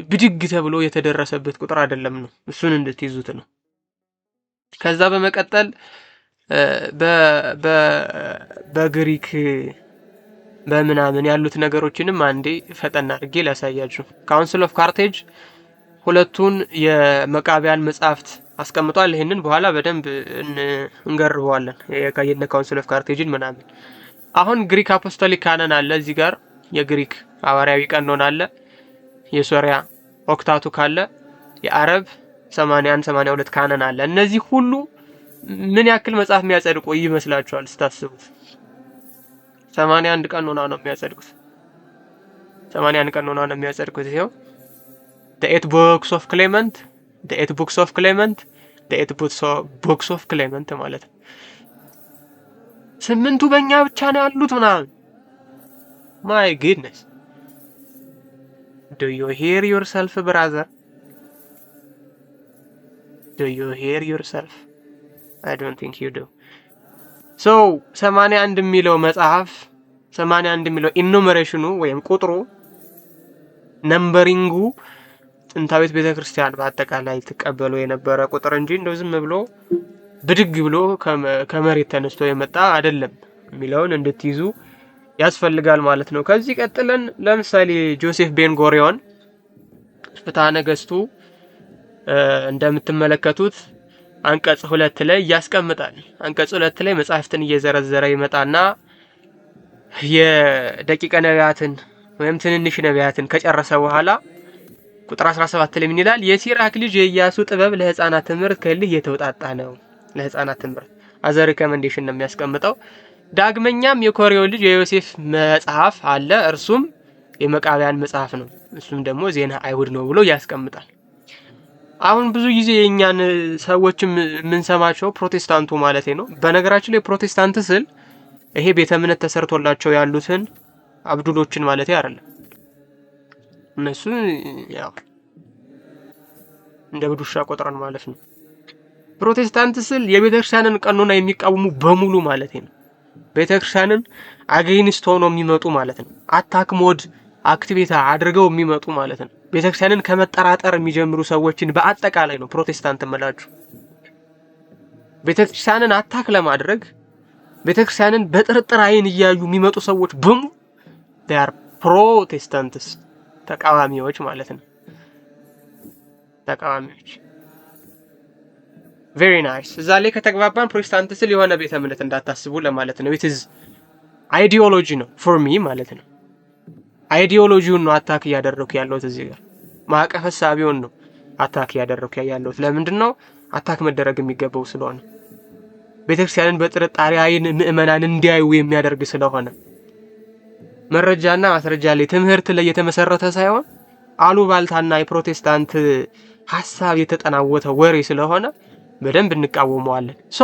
ብድግ ተብሎ የተደረሰበት ቁጥር አይደለም ነው። እሱን እንድትይዙት ነው። ከዛ በመቀጠል በግሪክ በምናምን ያሉት ነገሮችንም አንዴ ፈጠን አድርጌ ላሳያችሁ። ካውንስል ኦፍ ካርቴጅ ሁለቱን የመቃብያን መጻሕፍት አስቀምጧል። ይሄንን በኋላ በደንብ እንገርበዋለን የካየነ ካውንስል ኦፍ ካርቴጅን ምናምን። አሁን ግሪክ አፖስቶሊክ ካነን አለ እዚህ ጋር የግሪክ ሐዋርያዊ ቀኖና አለ፣ የሶሪያ ኦክታቱ ካለ፣ የአረብ 81 82 ካነን አለ። እነዚህ ሁሉ ምን ያክል መጽሐፍ የሚያጸድቁ ይመስላችኋል ስታስቡት? 81 ቀኖና ነው የሚያጸድቁት። 81 ቀኖና ነው የሚያጸድቁት። ይሄው the 8 books of Clement the 8 books of Clement the 8 books of Clement ማለት ነው። 8ቱ በእኛ ብቻ ነው ያሉት ምናምን። my goodness, do you hear yourself brother? do you hear yourself? I don't think you do. so 81 የሚለው መጽሐፍ 81 የሚለው ኢኑመሬሽኑ ወይም ቁጥሩ ነምበሪንጉ ጥንታዊት ቤተክርስቲያን በአጠቃላይ ተቀበለው የነበረ ቁጥር እንጂ እንደው ዝም ብሎ ብድግ ብሎ ከመሬት ተነስቶ የመጣ አይደለም የሚለውን እንድትይዙ ያስፈልጋል ማለት ነው። ከዚህ ቀጥለን ለምሳሌ ጆሴፍ ቤን ጎሪዮን ፍትሐ ነገሥቱ እንደምትመለከቱት አንቀጽ 2 ላይ ያስቀምጣል። አንቀጽ 2 ላይ መጻሕፍትን እየዘረዘረ ይመጣና የደቂቀ ነቢያትን ወይም ትንንሽ ነቢያትን ከጨረሰ በኋላ ቁጥር 17 ላይ ምን ይላል? የሲራክ ልጅ የኢያሱ ጥበብ ለሕፃናት ትምህርት ከልህ የተውጣጣ ነው። ለሕፃናት ትምህርት አዘ ሪኮመንዴሽን ነው የሚያስቀምጠው። ዳግመኛም የኮሬዮ ልጅ የዮሴፍ መጽሐፍ አለ፣ እርሱም የመቃብያን መጽሐፍ ነው፣ እሱም ደግሞ ዜና አይሁድ ነው ብሎ ያስቀምጣል። አሁን ብዙ ጊዜ የኛን ሰዎችም የምንሰማቸው ፕሮቴስታንቱ ማለት ነው። በነገራችን ላይ ፕሮቴስታንት ስል ይሄ ቤተ እምነት ተሰርቶላቸው ያሉትን አብዱሎችን ማለት አይደለም። እነሱ ያው እንደ ብዱሻ ቆጥረን ማለት ነው። ፕሮቴስታንት ስል የቤተክርስቲያንን ቀኖና የሚቃወሙ በሙሉ ማለት ነው። ቤተክርስቲያንን አጌንስት ሆነው የሚመጡ ማለት ነው። አታክ ሞድ አክቲቬት አድርገው የሚመጡ ማለት ነው። ቤተክርስቲያንን ከመጠራጠር የሚጀምሩ ሰዎችን በአጠቃላይ ነው ፕሮቴስታንት እምላችሁ። ቤተክርስቲያንን አታክ ለማድረግ ቤተክርስቲያንን በጥርጥር አይን እያዩ የሚመጡ ሰዎች በሙሉ they are ፕሮቴስታንትስ፣ ተቃዋሚዎች ማለት ነው። ተቃዋሚዎች very nice። እዛ ላይ ከተግባባን ፕሮቴስታንት ስል የሆነ ቤተ እምነት እንዳታስቡ ለማለት ነው። it is አይዲዮሎጂ ነው for me ማለት ነው። አይዲዮሎጂውን ነው አታክ እያደረኩ ያለሁት እዚህ ጋር። ማዕቀፈ ሐሳቢውን ነው አታክ እያደረኩ ያለሁት። ለምንድን ነው አታክ መደረግ የሚገባው? ስለሆነ ቤተክርስቲያንን በጥርጣሬ አይን ምእመናን እንዲያዩ የሚያደርግ ስለሆነ መረጃና ማስረጃ ላይ ትምህርት ላይ የተመሰረተ ሳይሆን አሉባልታና የፕሮቴስታንት ሐሳብ የተጠናወተ ወሬ ስለሆነ በደንብ እንቃወመዋለን። ሶ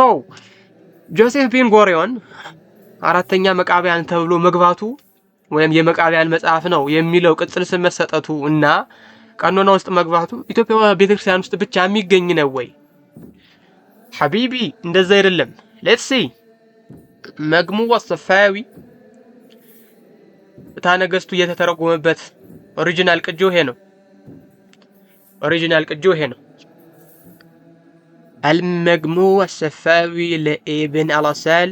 ጆሴፍ ቤን ጎሪዮን አራተኛ መቃብያን ተብሎ መግባቱ ወይም የመቃብያን መጽሐፍ ነው የሚለው ቅጽል ስም መሰጠቱ እና ቀኖና ውስጥ መግባቱ ኢትዮጵያ ቤተክርስቲያን ውስጥ ብቻ የሚገኝ ነው ወይ? ሐቢቢ እንደዛ አይደለም። ሌትስ ሲ መግሙዕ ወሰፋዊ ፍትሐ ነገሥቱ እየተተረጎመበት ኦሪጂናል ቅጂው ይሄ ነው። ኦሪጂናል ቅጂው ይሄ ነው። አልመግሙዕ ወሰፋዊ ለኢብን አልአሳል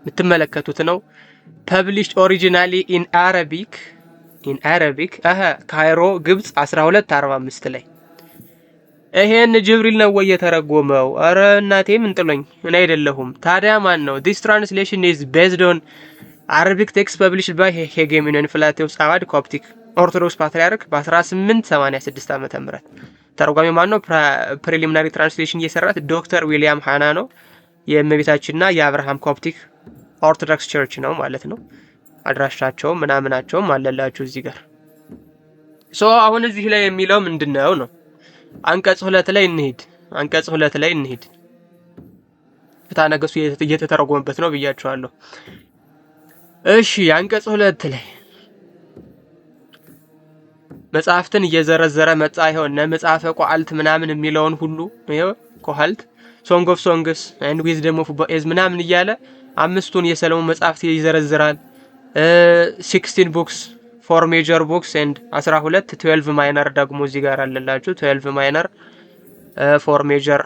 የምትመለከቱት ነው። published originally in Arabic ካይሮ ግብጽ 1245 ላይ። ይሄን ጅብሪል ነው ወይ የተረጎመው? አረ እናቴ ምን ጥሎኝ እኔ አይደለሁም። ታዲያ ማን ነው? this translation is based on Arabic text published by Hegemon and Philadelphus Awad Coptic Orthodox Patriarch በ1886 ዓመተ ምህረት። ተርጓሚ ማን ነው? ፕሪሊሚናሪ ትራንስሌሽን እየሰራት ዶክተር ዊሊያም ሃና ነው። የእመቤታችንና የአብርሃም ኮፕቲክ ኦርቶዶክስ ቸርች ነው ማለት ነው። አድራሻቸውም ምናምናቸውም አለላችሁ እዚህ ጋር። አሁን እዚህ ላይ የሚለው ምንድነው ነው? አንቀጽ 2 ላይ እንሂድ። አንቀጽ 2 ላይ እንሂድ። ፍትሐ ነገሥቱ እየተተረጎመበት ነው ብያቸዋለሁ። እሺ አንቀጽ 2 ላይ መጽሐፍትን እየዘረዘረ መጣ። ይኸውና መጽሐፈ ቋልት ምናምን የሚለውን ሁሉ ይኸው ቋልት፣ ሶንግ ኦፍ ሶንግስ ኤንድ ዊዝደም ኦፍ ቦዔዝ ምናምን እያለ 5ቱን የሰለሞን መጽሐፍት ይዘረዝራል። 16 ቡክስ ፎር ሜጀር ቡክስ ኤንድ 12 ማይነር ደግሞ እዚህ ጋር አለላችሁ። 12 ማይነር ፎር ሜጀር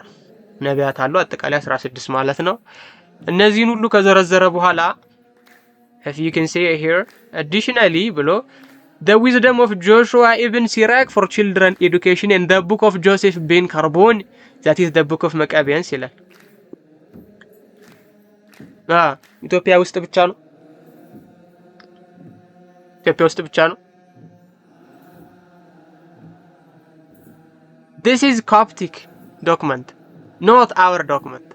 ነቢያት አሉ። አጠቃላይ 16 ማለት ነው። እነዚህን ሁሉ ከዘረዘረ በኋላ if you can say here additionally ብሎ the wisdom of Joshua ibn Sirach for children education and the book of Joseph ben Carbon that is the book of Maccabees ይላል። ኢትዮጵያ ውስጥ ብቻ ነው። ኢትዮጵያ ውስጥ ብቻ ነው። This is Coptic document, not our document.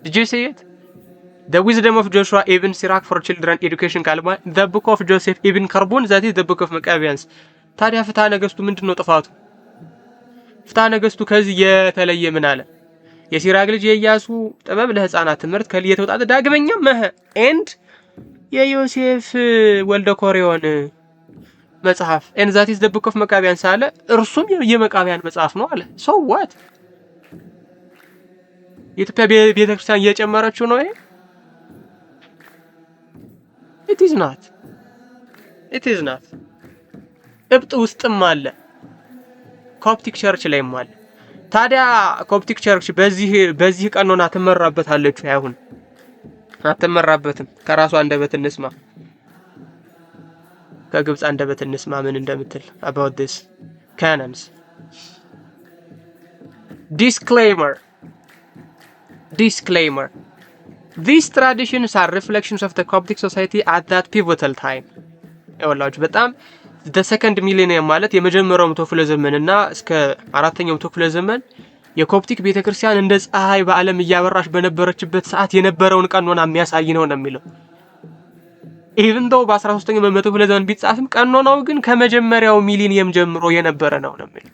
Did you see it? The wisdom of Joshua ibn Sirach for children education ካልባ the book of Joseph ibn Carbon that is the book of Maccabees። ታዲያ ፍትሐ ነገሥቱ ምንድነው ጥፋቱ? ፍትሐ ነገሥቱ ከዚህ የተለየ ምን አለ? የሲራክ ልጅ የኢያሱ ጥበብ ለህፃናት ትምህርት ከሊ የተወጣጠ ዳግመኛ ኤንድ የዮሴፍ ወልደ ኮሪዮን መጽሐፍ and that is the book of Maccabees አለ። እርሱም የመቃቢያን መጽሐፍ ነው አለ። so what? የኢትዮጵያ ቤተክርስቲያን እየጨመረችው ነው ይሄ? it is not እብጥ ውስጥም አለ፣ ኮፕቲክ ቸርች ላይም አለ። ታዲያ ኮፕቲክ ቸርች በዚህ ቀኖና ትመራበታለች? አይሁን አትመራበትም። ከራሷ አንደበት እንስማ፣ ከግብጽ አንደበት እንስማ ምን እንደምትል about this canons. Disclaimer. These traditions are reflections of the Coptic society at that pivotal time. ይኸውላችሁ በጣም the second millennium ማለት የመጀመሪያው መቶ ክፍለ ዘመን እና እስከ አራተኛው መቶ ክፍለ ዘመን የኮፕቲክ ቤተክርስቲያን እንደ ፀሐይ በዓለም እያበራሽ በነበረችበት ሰዓት የነበረውን ቀኖና የሚያሳይ ነው የሚለው። even though በ13ኛው መቶ ክፍለ ዘመን ቢጻፍም ቀኖናው ግን ከመጀመሪያው ሚሊኒየም ጀምሮ የነበረ ነው የሚለው።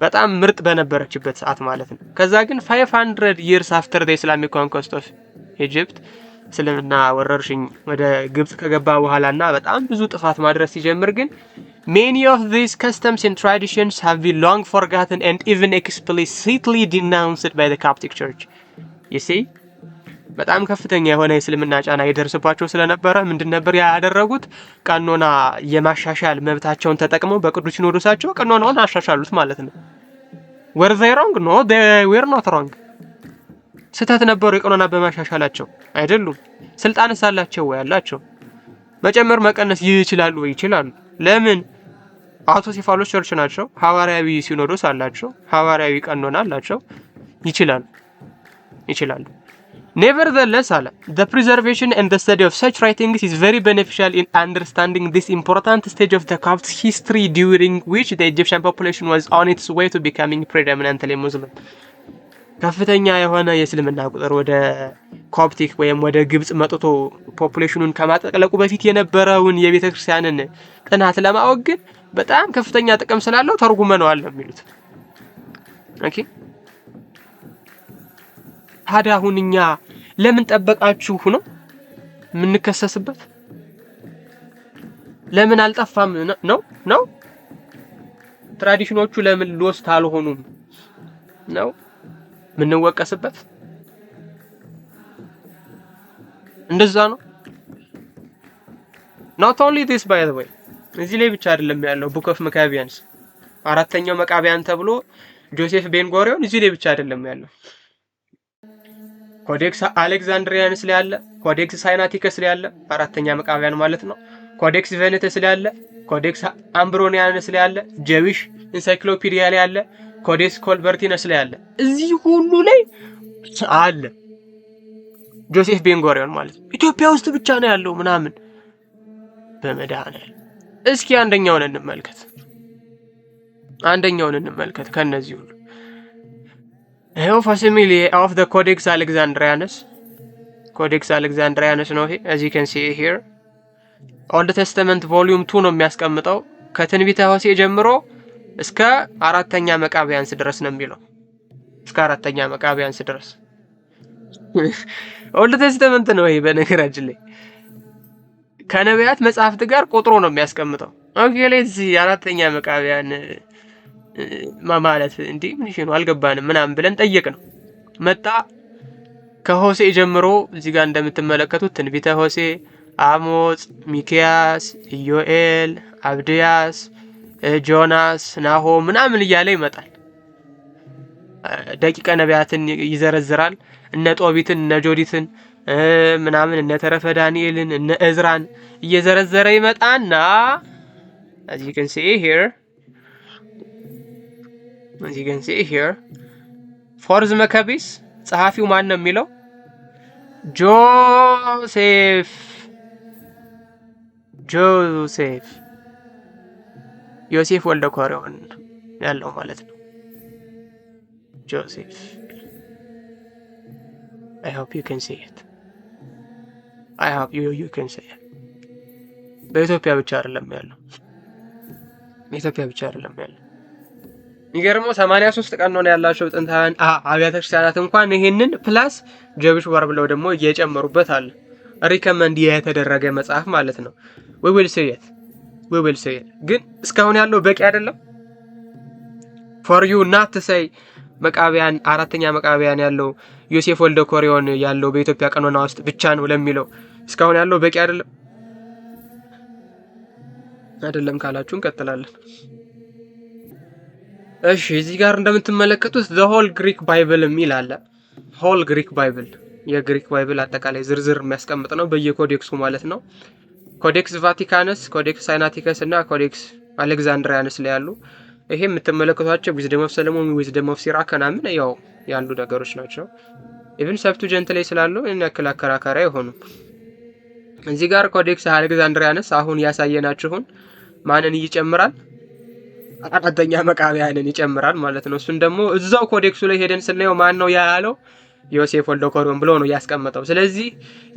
በጣም ምርጥ በነበረችበት ሰዓት ማለት ነው። ከዛ ግን 500 years after the Islamic conquest of Egypt እስልምና ወረርሽኝ ወደ ግብጽ ከገባ በኋላና በጣም ብዙ ጥፋት ማድረስ ሲጀምር ግን many of these customs and traditions have been long forgotten and even explicitly denounced by the Coptic Church. you see በጣም ከፍተኛ የሆነ የእስልምና ጫና ይደርስባቸው ስለነበረ ምንድን ነበር ያደረጉት? ቀኖና የማሻሻል መብታቸውን ተጠቅመው በቅዱስ ሲኖዶሳቸው ቀኖናውን አሻሻሉት ማለት ነው። were they wrong? no, they were not wrong. ስህተት ነበሩ የቀኖና በማሻሻላቸው አይደሉም። ስልጣንስ አላቸው ወይ? አላቸው። መጨመር መቀነስ ይችላሉ ወይ? ይችላሉ። ለምን? አውቶሴፋሎስ ቸርች ናቸው። ሐዋርያዊ ሲኖዶስ አላቸው። ሐዋርያዊ ቀኖና አላቸው። ይችላሉ። Nevertheless, the preservation and the study of such writings is very beneficial in understanding this important stage of the Copts history during which the Egyptian population was on its way to becoming predominantly Muslim. ከፍተኛ የሆነ የእስልምና ቁጥር ወደ ኮፕቲክ ወይም ወደ ግብጽ መጥቶ ፖፑሌሽኑን ከማጠቅለቁ በፊት የነበረውን የቤተክርስቲያንን ጥናት ለማወቅ ግን በጣም ከፍተኛ ጥቅም ስላለው ተርጉመነዋል ነው የሚሉት። ኦኬ ታዲያ አሁን እኛ ለምን ጠበቃችሁ ነው የምንከሰስበት? ለምን አልጠፋም ነው? ትራዲሽኖቹ ለምን ሎስት አልሆኑም ነው ምንወቀስበት? እንደዛ ነው። not only this by the way እዚህ ላይ ብቻ አይደለም ያለው book of Maccabees አራተኛው መቃቢያን ተብሎ ጆሴፍ ቤን ጎሪዮን እዚህ ላይ ብቻ አይደለም ያለው። ኮዴክስ አሌክዛንድሪያንስ ላይ አለ፣ ኮዴክስ ሳይናቲከስ ላይ አለ፣ አራተኛ መቃቢያን ማለት ነው። ኮዴክስ ቬኔተስ ላይ አለ፣ ኮዴክስ አምብሮኒያንስ ላይ አለ፣ ጄዊሽ ኢንሳይክሎፒዲያ ላይ አለ፣ ኮዴክስ ኮልበርቲነስ ላይ አለ። እዚህ ሁሉ ላይ አለ ጆሴፍ ቤን ጎሪዮን ማለት ነው። ኢትዮጵያ ውስጥ ብቻ ነው ያለው ምናምን በመድኃኒዓለም። እስኪ አንደኛውን እንመልከት ከነዚህ ሁሉ ይኸው ፋሲሚሊ ኦፍ ዘ ኮዴክስ አሌክዛንድሪያንስ ነው ይሄ as you can see here ኦልድ ቴስተመንት ቮሊዩም 2 ነው የሚያስቀምጠው ከትንቢተ ሆሴዕ ጀምሮ እስከ አራተኛ መቃብያንስ ድረስ ነው የሚለው እስከ አራተኛ መቃብያንስ ድረስ ኦልድ ቴስተመንት ነው ይሄ በነገራችን ላይ ከነቢያት መጽሐፍት ጋር ቆጥሮ ነው የሚያስቀምጠው ኦኬ ለዚህ አራተኛ መቃብያን ማለት እንዴ ምን ነው አልገባንም ምናምን ብለን ጠየቅ ነው መጣ ከሆሴዕ ጀምሮ እዚህ ጋር እንደምትመለከቱት ትንቢተ ሆሴዕ አሞጽ ሚክያስ ኢዮኤል አብድያስ ጆናስ ናሆም ምናምን እያለ ይመጣል ደቂቀ ነቢያትን ይዘረዝራል እነ ጦቢትን እነ ጆዲትን ምናምን እነ ተረፈ ዳንኤልን እነ እዝራን እየዘረዘረ ይመጣና as you can see here ፎርዝ መካቢስ ጸሐፊው ማን ነው የሚለው ዮሴፍ ወልደ ኮሪዮን ያለው ማለት ነው ጆሴፍ I hope you can see it በኢትዮጵያ ብቻ አይደለም ያለው የሚገርመው 83 ቀኖና ያላቸው ጥንታውያን አብያተ ክርስቲያናት እንኳን ይሄንን ፕላስ ጀብሽ ወር ብለው ደግሞ እየጨመሩበት አለ ሪከመንድ የተደረገ መጽሐፍ ማለት ነው we will say it ግን እስካሁን ያለው በቂ አይደለም for you not to say መቃብያን አራተኛ መቃብያን ያለው ዮሴፍ ወልደ ኮሪዮን ያለው በኢትዮጵያ ቀኖና ውስጥ ብቻ ነው ለሚለው እስካሁን ያለው በቂ አይደለም ካላችሁ እንቀጥላለን እሺ እዚህ ጋር እንደምትመለከቱት the whole Greek Bible የሚል አለ whole Greek Bible የግሪክ ባይብል አጠቃላይ ዝርዝር የሚያስቀምጥ ነው በየኮዴክሱ ማለት ነው ኮዴክስ ቫቲካንስ ኮዴክስ ሳይናቲከስ እና ኮዴክስ አሌክዛንድሪያንስ ላይ ያሉ ይሄ የምትመለከቷቸው ዊዝደም ኦፍ ሰለሞን ዊዝደም ኦፍ ሲራክ ምናምን ያው ያሉ ነገሮች ናቸው ኢቭን ሰብስቲዩጀንት ላይ ስላሉ እና ያከላከራካሪ አይሆኑም እዚህ ጋር ኮዴክስ አሌክዛንድሪያንስ አሁን ያሳየናችሁን ማንን ይጨምራል አራተኛ መቃብያንን ይጨምራል ማለት ነው እሱን ደግሞ እዛው ኮዴክሱ ላይ ሄደን ስናየው ማን ነው ያለው ዮሴፍ ወልደ ኮሪዮን ብሎ ነው ያስቀመጠው ስለዚህ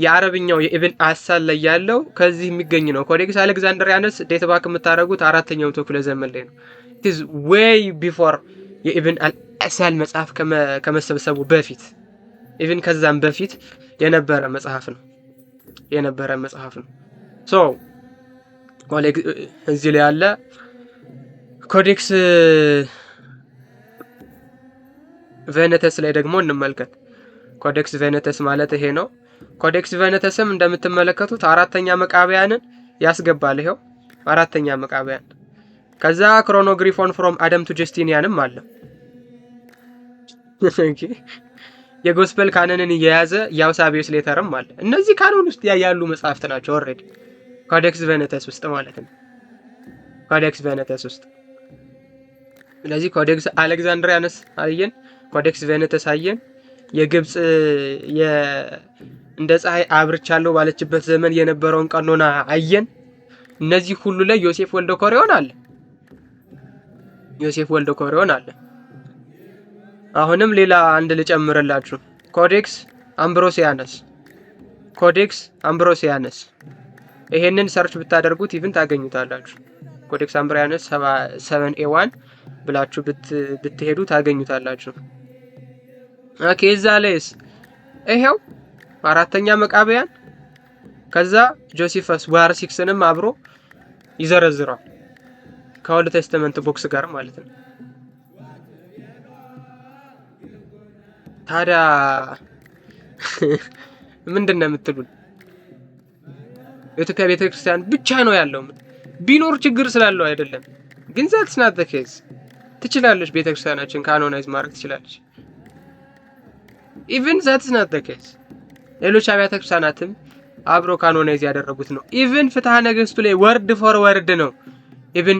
የአረብኛው የኢብን አሳል ላይ ያለው ከዚህ የሚገኝ ነው ኮዴክስ አሌክዛንድሪያንስ ዴት ባክ የምታረጉት አራተኛው ክፍለ ዘመን ላይ ነው it is way before የኢብን አሳል መጽሐፍ ከመሰብሰቡ በፊት ኢቭን ከዛም በፊት የነበረ መጽሐፍ ነው ሶ ኮዴክስ እዚህ ላይ ያለ ኮዴክስ ቬኔተስ ላይ ደግሞ እንመልከት ኮዴክስ ቬኔተስ ማለት ይሄ ነው ኮዴክስ ቬኔተስም እንደምትመለከቱት አራተኛ መቃብያንን ያስገባል ይሄው አራተኛ መቃብያን ከዛ ክሮኖግሪፎን ፍሮም አደም ቱ ጀስቲኒያንም አለ የጎስፐል ካኖንን የያዘ ያውሳቢዮስ ሌተርም አለ እነዚህ ካኖን ውስጥ ያሉ መጽሐፍት ናቸው ኦሬዲ ኮዴክስ ቬኔተስ ውስጥ ማለት ነው ኮዴክስ ቬኔተስ ውስጥ ስለዚህ ኮዴክስ አሌክዛንድሪያንስ አየን ኮዴክስ ቬኔተስ አየን የግብጽ እንደ ፀሐይ አብርቻለሁ ባለችበት ዘመን የነበረውን ቀኖና አየን እነዚህ ሁሉ ላይ ዮሴፍ ወልደ ኮሪዮን አለ አሁንም ሌላ አንድ ልጨምርላችሁ ኮዴክስ አምብሮሲያነስ ይሄንን ሰርች ብታደርጉት ኢቭን ታገኙታላችሁ ኮዴክስ አምብሮሲያነስ 7A1 ብላችሁ ብትሄዱ ታገኙታላችሁ ኦኬ ዛሌስ ይሄው አራተኛ መቃብያን ከዛ ጆሴፈስ ዋር 6ንም አብሮ ይዘረዝራል ከኦልድ ቴስተመንት ቦክስ ጋር ማለት ነው ታዲያ ምንድነው የምትሉት የኢትዮጵያ ቤተክርስቲያን ብቻ ነው ያለው ቢኖር ችግር ስላለው አይደለም ግን that's not the case ትችላለች ቤተክርስቲያናችን ካኖናይዝ ማድረግ ትችላለች even that's not the case ሌሎች አብያተ ክርስቲያናትም አብሮ ካኖናይዝ ያደረጉት ነው even ፍትሐ ነገሥቱ ላይ ወርድ ፎር ወርድ ነው even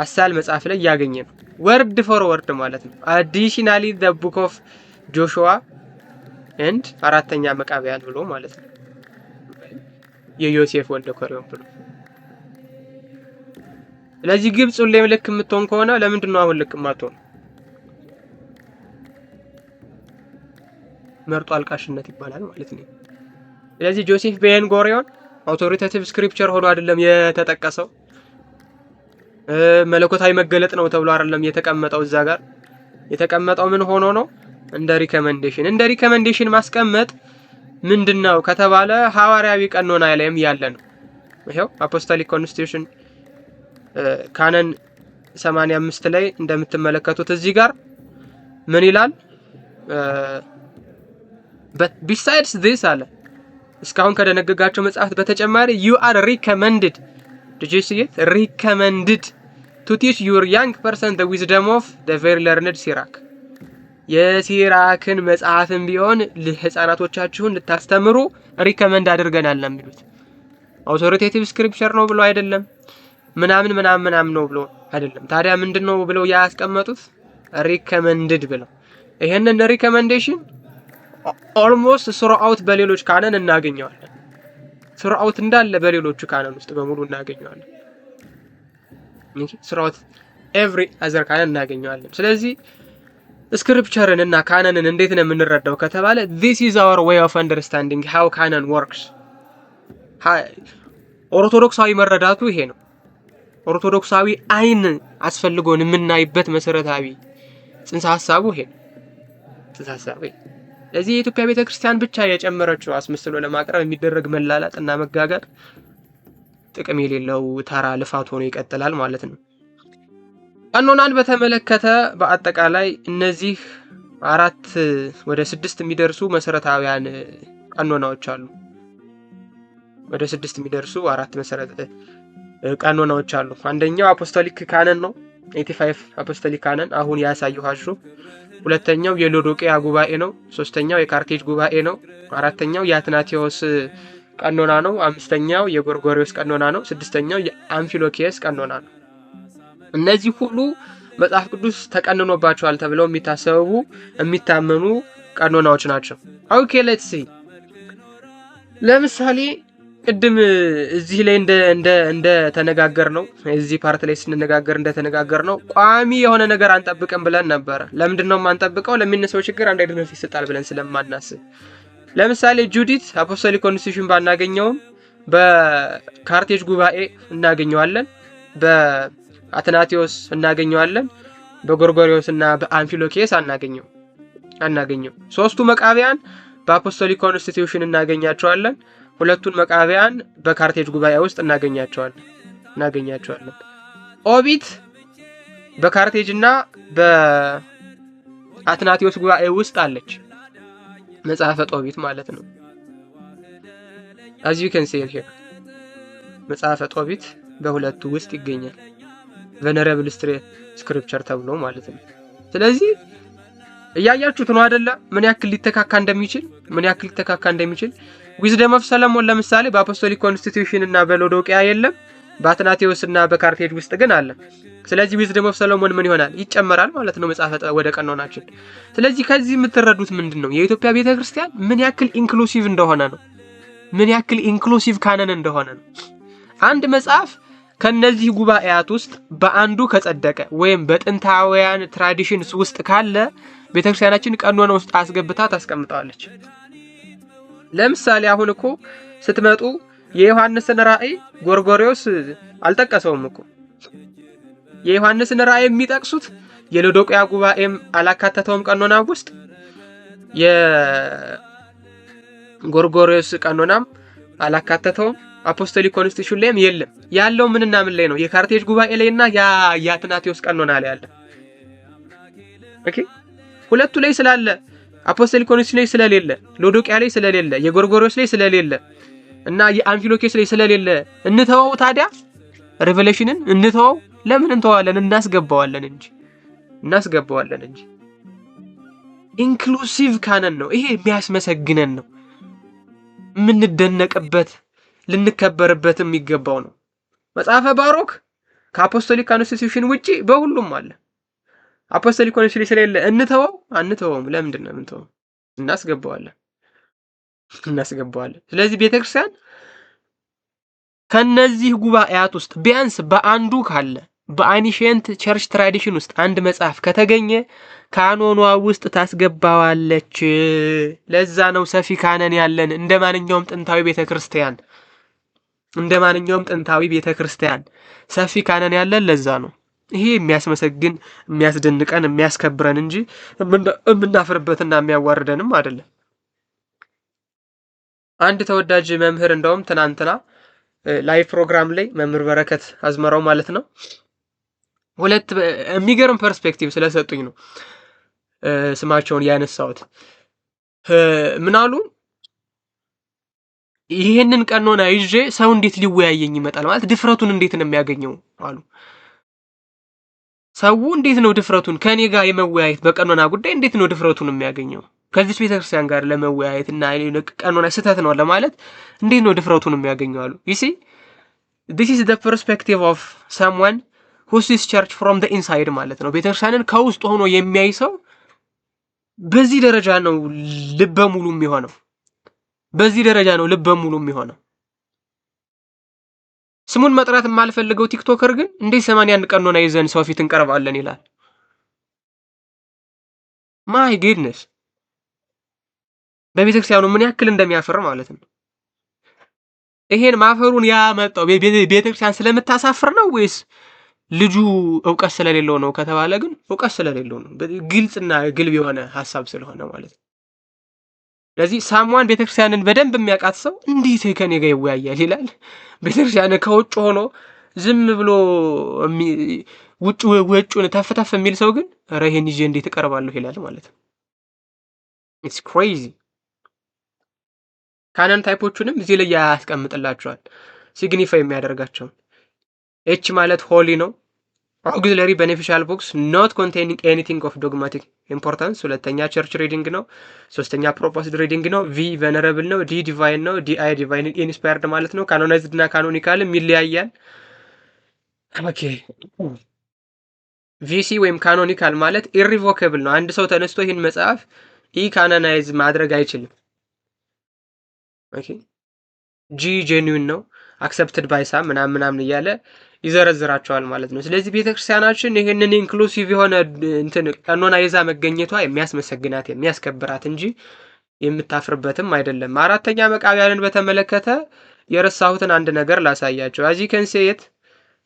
አሳል መጽሐፍ ላይ ያገኘ ነው ወርድ ፎር ወርድ ማለት ነው additionally the book of Joshua and አራተኛ መቃብያን ብሎ ማለት ነው የዮሴፍ ወልደ ኮሪዮን ብሎ ስለዚህ ግብጽ ሁሌም ልክ የምትሆን ከሆነ ለምንድን ነው አሁን ልክ የማትሆን መርጦ አልቃሽነት ይባላል ማለት ነው። ስለዚህ ጆሴፍ ቤን ጎሪዮን አውቶሪቴቲቭ ስክሪፕቸር ሆኖ አይደለም የተጠቀሰው፣ መለኮታዊ መገለጥ ነው ተብሎ አይደለም የተቀመጠው። እዛ ጋር የተቀመጠው ምን ሆኖ ነው? እንደ ሪከመንዴሽን። እንደ ሪከመንዴሽን ማስቀመጥ ምንድነው ከተባለ ሐዋርያዊ ቀኖና ላይም ያለ ነው። ይሄው አፖስቶሊክ ኮንስቲቱሽን ካነን 85 ላይ እንደምትመለከቱት እዚህ ጋር ምን ይላል? but besides this አለ እስካሁን ከደነገጋቸው መጽሐፍት በተጨማሪ you are recommended, did you see it? recommended to teach your young person the wisdom of the very learned Sirach. የሲራክን መጽሐፍን ቢሆን ለህፃናቶቻችሁን ልታስተምሩ ሪከመንድ አድርገናል ነው የሚሉት። አውቶሪቴቲቭ ስክሪፕቸር ነው ብሎ አይደለም፣ ምናምን ነው ብሎ አይደለም። ታዲያ ምንድነው ብለው ያስቀመጡት? ሪከመንድድ ብለው። ይሄንን ሪከመንዴሽን ኦልሞስት ሱራውት በሌሎች ካነን እናገኘዋለን። ሱራውት እንዳለ በሌሎቹ ካነን ውስጥ በሙሉ እናገኘዋለን። ሱራውት ኤቭሪ አዘር ካነን እናገኘዋለን። ስለዚህ ስክሪፕቸርን እና ካነንን እንዴት ነው የምንረዳው ከተባለ this is our way of understanding how canon works። ኦርቶዶክሳዊ መረዳቱ ይሄ ነው። ኦርቶዶክሳዊ አይን አስፈልጎን የምናይበት መሰረታዊ ጽንሰ ሐሳቡ ይሄ ነው። ጽንሰ ሐሳቡ ስለዚህ የኢትዮጵያ ቤተክርስቲያን ብቻ የጨመረችው አስመስሎ ለማቅረብ የሚደረግ መላላጥና መጋጋጥ ጥቅም የሌለው ተራ ልፋት ሆኖ ይቀጥላል ማለት ነው። ቀኖናን በተመለከተ በአጠቃላይ እነዚህ 4 ወደ 6 የሚደርሱ መሰረታዊያን ቀኖናዎች አሉ። ወደ 6 የሚደርሱ 4 መሰረተ ቀኖናዎች አሉ። አንደኛው አፖስቶሊክ ካነን ነው፣ 85 አፖስቶሊክ ካነን አሁን ያሳየኋችሁ። ሁለተኛው የሎዶቅያ ጉባኤ ነው። ሶስተኛው የካርቴጅ ጉባኤ ነው። አራተኛው የአትናቴዎስ ቀኖና ነው። አምስተኛው የጎርጎሪዮስ ቀኖና ነው። ስድስተኛው የአምፊሎኪየስ ቀኖና ነው። እነዚህ ሁሉ መጽሐፍ ቅዱስ ተቀንኖባቸዋል ተብለው የሚታመኑ ቀኖናዎች ናቸው። ኦኬ ሌትስ ሲ። ለምሳሌ ቅድም እዚህ ላይ እንደ ተነጋገር ነው፣ እዚህ ፓርት ላይ ስንነጋገር እንደተነጋገር ነው ቋሚ የሆነ ነገር አንጠብቅም ብለን ነበር። ለምንድነው ማንጠብቀው? ለሚነሳው ችግር አንድ አይነት መፍትሄ ይሰጣል ብለን ስለማናስብ። ለምሳሌ ጁዲት አፖስቶሊክ ኮንስቲቱሽን ባናገኘውም በካርቴጅ ጉባኤ እናገኘዋለን፣ በአትናቴዎስ እናገኘዋለን፣ በጎርጎሪዮስ እና በአምፊሎኪየስ አናገኘው። ሶስቱ መቃቢያን በአፖስቶሊክ ኮንስቲቱሽን እናገኛቸዋለን። ሁለቱን መቃቢያን በካርቴጅ ጉባኤ ውስጥ እናገኛቸዋለን። ኦቢት በካርቴጅ እና በአትናቴዎስ ጉባኤ ውስጥ አለች፣ መጽሐፈ ጦቢት ማለት ነው። as you can see here መጽሐፈ ጦቢት በሁለቱ ውስጥ ይገኛል፣ venerable scripture ተብሎ ማለት ነው። ስለዚህ እያያችሁት ነው አይደለ? ምን ያክል ሊተካካ እንደሚችል ዊዝደም ኦፍ ሰለሞን ለምሳሌ በአፖስቶሊክ ኮንስቲቱሽን እና በሎዶቅያ የለም፣ በአትናቴዎስ እና በካርቴጅ ውስጥ ግን አለ። ስለዚህ ዊዝደም ኦፍ ሰለሞን ምን ይሆናል? ይጨመራል ማለት ነው መጽሐፈ ወደ ቀኖናችን። ስለዚህ ከዚህ የምትረዱት ምንድነው? የኢትዮጵያ ቤተክርስቲያን ምን ያክል ኢንክሉሲቭ እንደሆነ ነው፣ ምን ያክል ኢንክሉሲቭ ካነን እንደሆነ ነው። አንድ መጽሐፍ ከነዚህ ጉባኤያት ውስጥ በአንዱ ከጸደቀ ወይም በጥንታውያን ትራዲሽንስ ውስጥ ካለ ቤተክርስቲያናችን ቀኖና ውስጥ አስገብታ ታስቀምጣለች። ለምሳሌ አሁን እኮ ስትመጡ የዮሐንስን ራእይ ጎርጎሪዮስ አልጠቀሰውም እኮ። የዮሐንስን ራእይ የሚጠቅሱት የሎዶቅያ ጉባኤም አላካተተውም ቀኖና ውስጥ፣ የጎርጎሪዮስ ቀኖናም አላካተተውም። አፖስቶሊክ ኮንስቲቱሽን ላይም የለም። ያለው ምንና ምን ላይ ነው? የካርቴጅ ጉባኤ ላይና የአትናቴዎስ ቀኖና ላይ አለ። ኦኬ ሁለቱ ላይ ስላለ አፖስቶሊክ ኮንስቲቱሽን ላይ ስለሌለ፣ ሎዶቅያ ላይ ስለሌለ፣ የጎርጎሪዮስ ላይ ስለሌለ እና የአምፊሎኪየስ ላይ ስለሌለ እንተወው። ታዲያ ሪቨሌሽንን እንተወው? ለምን እንተዋለን? እናስገባዋለን እንጂ ኢንክሉሲቭ ካነን ነው ይሄ። የሚያስመሰግነን ነው፣ የምንደነቅበት ልንከበርበት የሚገባው ነው። መጽሐፈ ባሮክ ከአፖስቶሊክ ኮንስቲቱሽን ውጪ በሁሉም አለ። አፖስቶሊክ ኮንስቲቱሽን ስለሌለ አንተወውም። ለምንድን ነው የምንተወው? እናስገባዋለን። ስለዚህ ቤተክርስቲያን ከነዚህ ጉባኤያት ውስጥ ቢያንስ በአንዱ ካለ በአኒሽንት ቸርች ትራዲሽን ውስጥ አንድ መጽሐፍ ከተገኘ ካኖኗ ውስጥ ታስገባዋለች። ለዛ ነው ሰፊ ካነን ያለን እንደ ማንኛውም ጥንታዊ ቤተክርስቲያን ሰፊ ካነን ያለን ለዛ ነው። ይሄ የሚያስመሰግን የሚያስደንቀን የሚያስከብረን እንጂ የምናፍርበትና የሚያዋርደንም አይደለም። አንድ ተወዳጅ መምህር እንደውም ትናንትና ላይቭ ፕሮግራም ላይ መምህር በረከት አዝመራው ማለት ነው ሁለት የሚገርም ፐርስፔክቲቭ ስለሰጡኝ ነው ስማቸውን ያነሳሁት። ምን አሉ? ይሄንን ቀኖና ይዤ ሰው እንዴት ሊወያየኝ ይመጣል? ማለት ድፍረቱን እንዴት ነው የሚያገኘው አሉ። ሰው እንዴት ነው ድፍረቱን ከኔ ጋር የመወያየት በቀኖና ጉዳይ እንዴት ነው ድፍረቱን የሚያገኘው? ከዚህ ቤተክርስቲያን ጋር ለመወያየት እና ቀኖና ስህተት ነው ለማለት እንዴት ነው ድፍረቱን የሚያገኘው አሉ። you see this is the perspective of someone who sees church from the inside ማለት ነው። ቤተክርስቲያንን ከውስጥ ሆኖ የሚያይ ሰው በዚህ ደረጃ ነው ልበ ሙሉ የሚሆነው። በዚህ ደረጃ ነው ልበ ሙሉ የሚሆነው። ስሙን መጥራት የማልፈልገው ቲክቶከር ግን እንዴት 81 ቀኖና ይዘን ሰው ፊት እንቀርባለን ይላል። ማይ ጉድነስ በቤተክርስቲያኑ ምን ያክል እንደሚያፈር ማለት ነው። ይሄን ማፈሩን ያመጣው ቤተክርስቲያን ስለምታሳፍር ነው ወይስ ልጁ ዕውቀት ስለሌለው ነው ከተባለ ግን ዕውቀት ስለሌለው ነው። ግልጽና ግልብ የሆነ ሐሳብ ስለሆነ ማለት ነው። ስለዚህ ሳሙዋን ቤተክርስቲያንን በደንብ የሚያውቃት ሰው እንዴት ከኔ ጋር ይወያያል ይላል። ቤተክርስቲያን ከውጭ ሆኖ ዝም ብሎ ውጩን ተፍተፍ የሚል ሰው ግን ኧረ ይሄን ይዤ እንዴት እቀርባለሁ ይላል ማለት ነው። ኢትስ ክሬዚ። ካነን ታይፖቹንም እዚህ ላይ ያስቀምጥላቸዋል ሲግኒፋይ የሚያደርጋቸው። ኤች ማለት ሆሊ ነው። auxiliary beneficial books not containing anything of dogmatic importance ሁለተኛ ቸርች ሪዲንግ ነው። ሶስተኛ ፕሮፖስድ ሪዲንግ ነው። ቪ venerable ነው። ዲ ዲቫይን ነው። ዲ አይ ዲቫይን ኢንስፓየርድ ማለት ነው። ካኖናይዝድ እና ካኖኒካልም ይለያያል። ኦኬ ቪሲ ወይም ካኖኒካል ማለት ኢሪቮኬብል ነው። አንድ ሰው ተነስቶ ይህን መጽሐፍ ካኖናይዝ ማድረግ አይችልም። ኦኬ ጂ ጄኒዩን ነው። አክሰፕትድ ባይ ሳም ምናምን እያለ ይዘረዝራቸዋል ማለት ነው። ስለዚህ ቤተክርስቲያናችን ይሄንን ኢንክሉሲቭ የሆነ እንትን ቀኖና ይዛ መገኘቷ የሚያስመሰግናት የሚያስከብራት እንጂ የምታፍርበትም አይደለም። አራተኛ መቃብያንን በተመለከተ የረሳሁትን አንድ ነገር ላሳያቸው። አዚ ከንሴት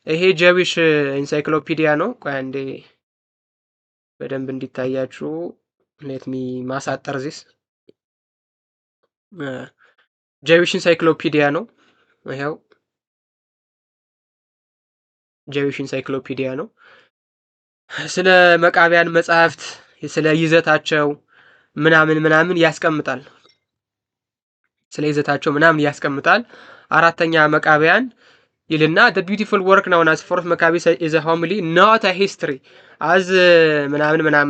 ይሄ ጀዊሽ ኢንሳይክሎፒዲያ ነው። ቆይ አንዴ በደንብ እንዲታያችሁ ሌት ሚ ማሳጠር ዚስ ጀዊሽ ኢንሳይክሎፒዲያ ነው። ይሄው ጀዊሽ ኢንሳይክሎፒዲያ ነው። ስለ መቃብያን መጽሐፍት ስለ ይዘታቸው ምናምን ያስቀምጣል። ስለ ይዘታቸው ምናምን ያስቀምጣል። አራተኛ መቃብያን ይልና the beautiful work known as fourth Maccabees is a homily not a history as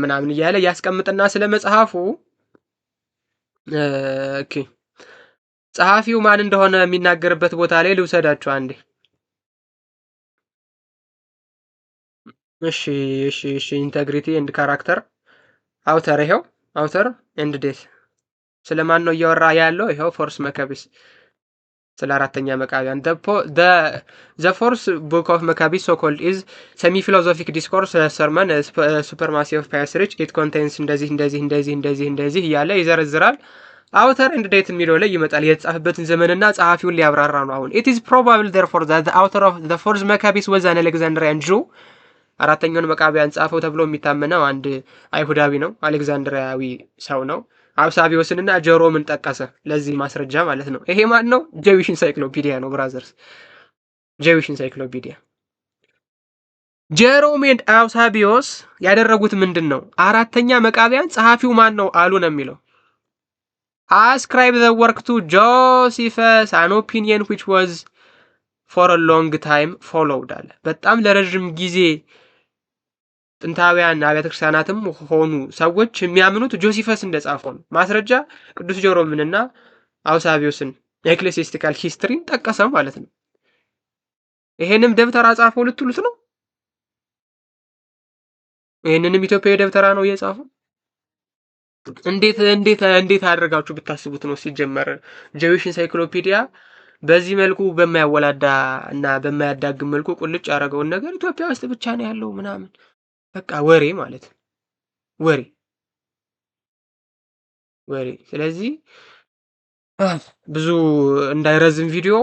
ምናምን እያለ ያስቀምጥና ስለ መጽሐፉ ኦኬ ጸሐፊው ማን እንደሆነ የሚናገርበት ቦታ ላይ ልውሰዳችሁ አንዴ። እሺ ኢንተግሪቲ ኤንድ ካራክተር አውተር ይሄው አውተር ኤንድ ዴት ስለማን ነው እያወራ ያለው? ይሄው ፎርስ መካቢስ ስለ አራተኛ መቃብያን the fourth book of Maccabees so called is semi philosophic discourse sermon supremacy of pious rich it contains እንደዚህ እያለ ይዘረዝራል። አውተር ኤንድ ዴት የሚለው ላይ ይመጣል የተጻፈበትን ዘመንና ጸሐፊውን ሊያብራራ ነው። አሁን it is probable therefore that the author of the fourth Maccabees was an Alexandrian Jew አራተኛውን መቃብያን ጻፈው ተብሎ የሚታመነው አንድ አይሁዳዊ ነው፣ አሌክዛንድሪያዊ ሰው ነው። አብሳቢዮስንና ጀሮምን ጠቀሰ ለዚህ ማስረጃ ማለት ነው። ይሄ ማን ነው? ጀዊሽ ኢንሳይክሎፒዲያ ነው ብራዘርስ፣ ጀዊሽ ኢንሳይክሎፒዲያ። ጀሮም ኤንድ አብሳቢዮስ ያደረጉት ምንድን ነው? አራተኛ መቃብያን ጸሐፊው ማን ነው አሉ ነው የሚለው። ascribe the work to Josephus an opinion which was for a long time followed አለ። በጣም ለረጅም ጊዜ ጥንታውያን አብያተ ክርስቲያናትም ሆኑ ሰዎች የሚያምኑት ጆሲፈስ እንደጻፈው ነው። ማስረጃ ቅዱስ ጀሮምንና አውሳቢዮስን የኤክሌሲስቲካል ሂስትሪን ጠቀሰ ማለት ነው። ይሄንም ደብተራ ጻፈው ልትሉት ነው? ይሄንንም ኢትዮጵያዊ ደብተራ ነው የጻፈው? እንዴት አድርጋችሁ ብታስቡት ነው? ሲጀመር ጀዊሽ ኢንሳይክሎፒዲያ በዚህ መልኩ በማያወላዳ እና በማያዳግም መልኩ ቁልጭ ያደረገውን ነገር ኢትዮጵያ ውስጥ ብቻ ነው ያለው ምናምን በቃ ወሬ ማለት ወሬ ወሬ። ስለዚህ ብዙ እንዳይረዝም ቪዲዮ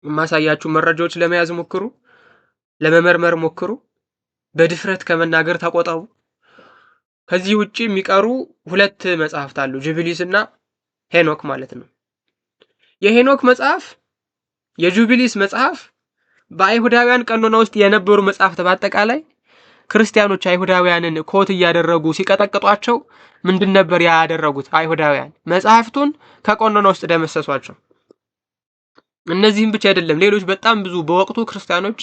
የማሳያችሁ መረጃዎች ለመያዝ ሞክሩ፣ ለመመርመር ሞክሩ፣ በድፍረት ከመናገር ተቆጠቡ። ከዚህ ውጪ የሚቀሩ ሁለት መጽሐፍት አሉ፣ ጁቢሊስ እና ሄኖክ ማለት ነው። የሄኖክ መጽሐፍ የጁቢሊስ መጽሐፍ በአይሁዳውያን ቀኖና ውስጥ የነበሩ መጽሐፍት በአጠቃላይ ክርስቲያኖች አይሁዳውያንን ኮት እያደረጉ ሲቀጠቅጧቸው ምንድን ነበር ያደረጉት? አይሁዳውያን መጽሐፍቱን ከቀኖና ውስጥ ደመሰሷቸው። እነዚህም ብቻ አይደለም፣ ሌሎች በጣም ብዙ በወቅቱ ክርስቲያኖች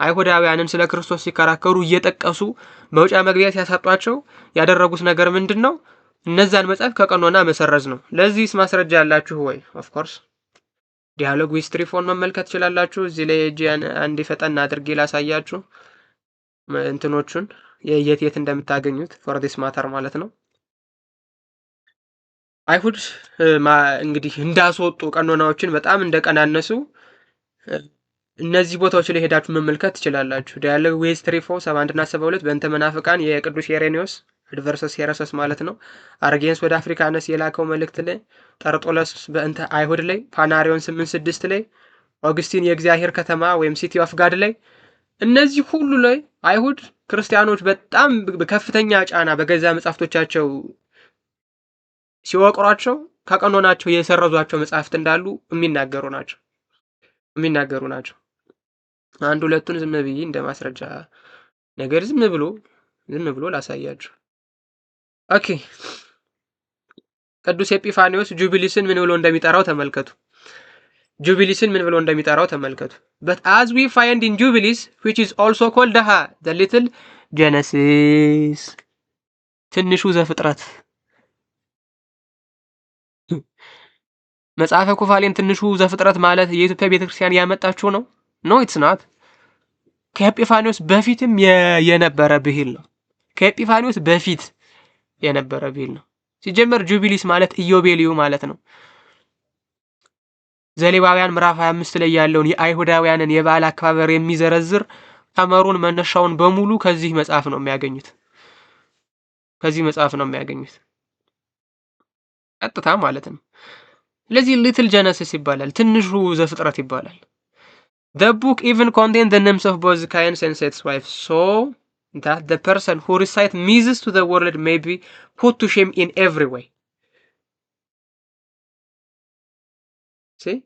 አይሁዳውያንን ስለ ክርስቶስ ሲከራከሩ እየጠቀሱ መውጫ መግቢያ ሲያሳጧቸው ያደረጉት ነገር ምንድን ነው? እነዛን መጽሐፍ ከቀኖና መሰረዝ ነው። ለዚህስ ማስረጃ ያላችሁ ወይ? ኦፍ ኮርስ ዲያሎግ ዊዝ ትሪፎን መመልከት ትችላላችሁ። እዚህ ላይ እጅ አንድ ፈጠን አድርጌ ላሳያችሁ እንትኖቹን የት የት እንደምታገኙት ፎር ዲስ ማተር ማለት ነው። አይሁድ እንግዲህ እንዳስወጡ ቀኖናዎችን በጣም እንደቀናነሱ እነዚህ ቦታዎች ላይ ሄዳችሁ መመልከት ትችላላችሁ። ዲያሎግ ዊዝ ትሪፎ 71 እና 72 በእንተ መናፍቃን የቅዱስ ሄሬኒዮስ አድቨርሰስ ሄረሰስ ማለት ነው። አርጌንስ ወደ አፍሪካነስ የላከው መልእክት ላይ፣ ጠርጦለስ በእንተ አይሁድ ላይ፣ ፓናሪዮን 86 ላይ፣ ኦግስቲን የእግዚአብሔር ከተማ ወይም ሲቲ ኦፍ ጋድ ላይ፣ እነዚህ ሁሉ ላይ አይሁድ ክርስቲያኖች በጣም ከፍተኛ ጫና በገዛ መጻሕፍቶቻቸው ሲወቅሯቸው ከቀኖናቸው የሰረዟቸው መጻሕፍት እንዳሉ የሚናገሩ ናቸው። አንድ ሁለቱን ዝም ብዬ እንደ ማስረጃ ነገር ዝም ብሎ ላሳያችሁ። ኦኬ ቅዱስ ኤጲፋኒዎስ ጁቢሊስን ምን ብሎ እንደሚጠራው ተመልከቱ። But as we find in Jubilees, which is also called the little Genesis, ትንሹ ዘፍጥረት መጽሐፈ ኩፋሌን ትንሹ ዘፍጥረት ማለት የኢትዮጵያ ቤተክርስቲያን ያመጣችው ነው? ኖ ኢትስ ናት። ከኤጲፋኒዎስ በፊትም የነበረ ብሂል ነው። ከኤጲፋኒዎስ በፊት የነበረ ብሂል ነው። ሲጀመር ጁቢሊስ ማለት ኢዮቤልዩ ማለት ነው። ዘሌዋውያን ምዕራፍ 25 ላይ ያለውን የአይሁዳውያንን የበዓል አከባበር የሚዘረዝር ቀመሩን መነሻውን በሙሉ ከዚህ መጽሐፍ ነው የሚያገኙት። ቀጥታ ማለት ነው። ስለዚህ ሊትል ጀነሲስ ይባላል፣ ትንሹ ዘፍጥረት ይባላል። The book even contains the names of both Cain and Seth's wife, so that the person who recites Moses to the world may be put to shame in every way. See?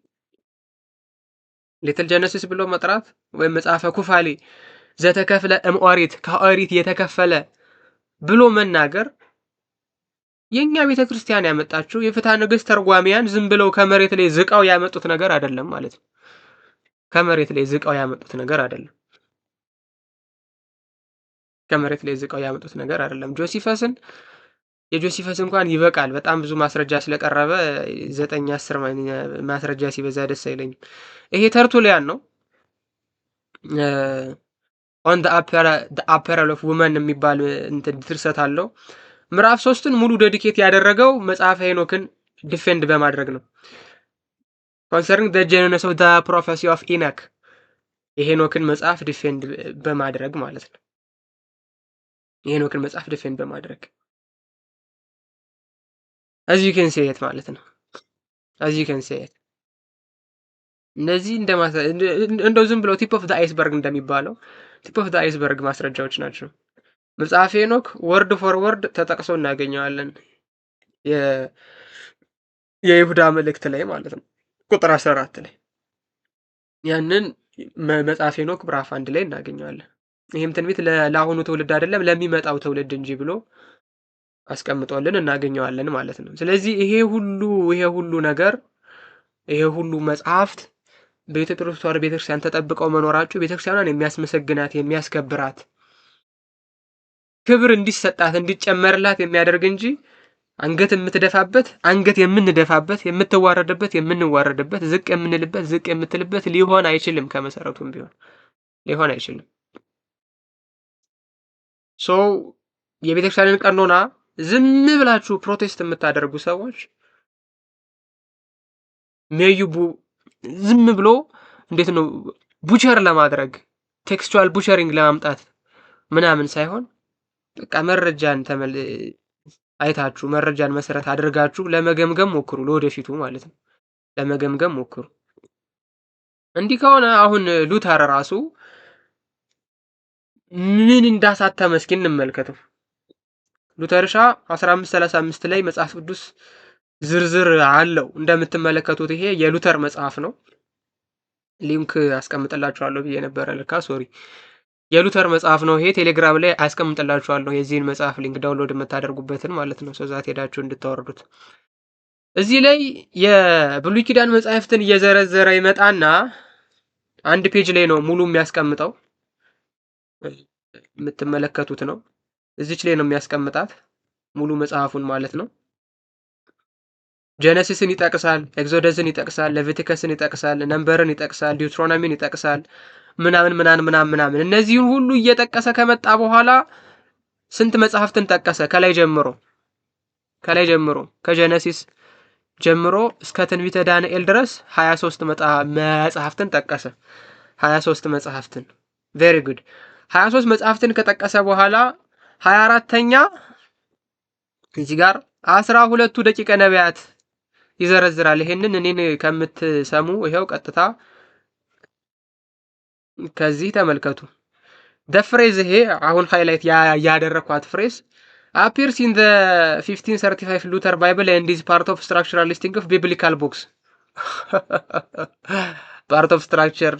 ሊትል ጀነሲስ ብሎ መጥራት ወይም መጽሐፈ ኩፋሌ ዘተከፍለ እምኦሪት ከኦሪት የተከፈለ ብሎ መናገር የኛ ቤተክርስቲያን ያመጣችው የፍትሐ ነገሥት ተርጓሚያን ዝም ብለው ከመሬት ላይ ዝቃው ያመጡት ነገር አይደለም ማለት ነው። ከመሬት ላይ ዝቃው ያመጡት ነገር አይደለም። የጆሲፈስ እንኳን ይበቃል። በጣም ብዙ ማስረጃ ስለቀረበ 9-10 ማስረጃ ሲበዛ ደስ አይለኝም። ይሄ ተርቱሊያን ነው። ኦን ዘ አፐራል ኦፍ ውመን የሚባል ድርሰት አለው። ምዕራፍ 3ን ሙሉ ዴዲኬት ያደረገው መጽሐፈ ሄኖክን ዲፌንድ በማድረግ ነው። ኮንሰርኒንግ ዘ ጄነስ ኦፍ ዘ ፕሮፌሲ ኦፍ ኢኖክ የሄኖክን መጽሐፍ ዲፌንድ በማድረግ ማለት ነው። የሄኖክን መጽሐፍ ዲፌንድ በማድረግ as you can say it ማለት ነው። እነዚህ እንደው ዝም ብለው ቲፕ ኦፍ ዘ አይስበርግ እንደሚባለው ቲፕ ኦፍ ዘ አይስበርግ ማስረጃዎች ናቸው። መጽሐፈ ሄኖክ ወርድ ፎር ወርድ ተጠቅሶ እናገኘዋለን የይሁዳ መልእክት ላይ ማለት ነው፣ ቁጥር 14 ላይ ያንን መጽሐፈ ሄኖክ ምዕራፍ 1 ላይ እናገኘዋለን። ይህም ትንቢት ለአሁኑ ትውልድ አይደለም ለሚመጣው ትውልድ እንጂ ብሎ አስቀምጦልን እናገኘዋለን ማለት ነው። ስለዚህ ይሄ ሁሉ ነገር ይሄ ሁሉ መጽሐፍት በኢትዮጵያ ኦርቶዶክስ ተዋሕዶ ቤተክርስቲያን ተጠብቀው መኖራቸው ቤተክርስቲያኗን የሚያስመሰግናት የሚያስከብራት ክብር እንዲሰጣት እንዲጨመርላት የሚያደርግ እንጂ አንገት የምንደፋበት የምትዋረድበት የምንዋረድበት ዝቅ የምንልበት ዝቅ የምትልበት ሊሆን አይችልም። ከመሰረቱም ቢሆን ሊሆን አይችልም። የቤተክርስቲያንን ቀኖና ዝም ብላችሁ ፕሮቴስት የምታደርጉ ሰዎች ሜዩ ዝም ብሎ እንዴት ነው ቡቸር ለማድረግ ቴክስቹዋል ቡቸሪንግ ለማምጣት ምናምን ሳይሆን በቃ መረጃን አይታችሁ መረጃን መሰረት አድርጋችሁ ለመገምገም ሞክሩ፣ ለወደፊቱ ማለት ነው። ለመገምገም ሞክሩ። እንዲህ ከሆነ አሁን ሉተር ራሱ ምን እንዳሳተመ እስኪ እንመልከተው። ሉተርሻ 1535 ላይ መጽሐፍ ቅዱስ ዝርዝር አለው። እንደምትመለከቱት ይሄ የሉተር መጽሐፍ ነው። ሊንክ አስቀምጥላችኋለሁ ብዬ ነበረ፣ ልካ ሶሪ። የሉተር መጽሐፍ ነው ይሄ። ቴሌግራም ላይ አስቀምጥላችኋለሁ የዚህን መጽሐፍ ሊንክ ዳውንሎድ የምታደርጉበትን ማለት ነው። ሰዛት ሄዳችሁ እንድታወርዱት። እዚህ ላይ የብሉይ ኪዳን መጽሐፍትን እየዘረዘረ ይመጣና አንድ ፔጅ ላይ ነው ሙሉ የሚያስቀምጠው። የምትመለከቱት ነው። እዚች ላይ ነው የሚያስቀምጣት ሙሉ መጽሐፉን ማለት ነው። ጀነሲስን ይጠቅሳል፣ ኤግዞደስን ይጠቅሳል፣ ሌቪቲከስን ይጠቅሳል፣ ነምበርን ይጠቅሳል፣ ዲውትሮኖሚን ይጠቅሳል፣ ምናምን እነዚህን ሁሉ እየጠቀሰ ከመጣ በኋላ ስንት መጽሐፍትን ጠቀሰ? ከላይ ጀምሮ ከጀነሲስ ጀምሮ እስከ ትንቢተ ዳንኤል ድረስ 23 መጽሐፍትን ጠቀሰ። 23 መጽሐፍትን ቬሪ ጉድ። 23 መጽሐፍትን ከጠቀሰ በኋላ 24ተኛ እዚህ ጋር 12ቱ ደቂቀ ነቢያት ይዘረዝራል። ይሄንን እኔን ከምትሰሙ ይሄው ቀጥታ ከዚህ ተመልከቱ። ፍሬዝ ይሄ አሁን ሃይላይት ያደረኳት ፍሬዝ appears in the 1535 Luther Bible and is part of structural listing of biblical books. part of structure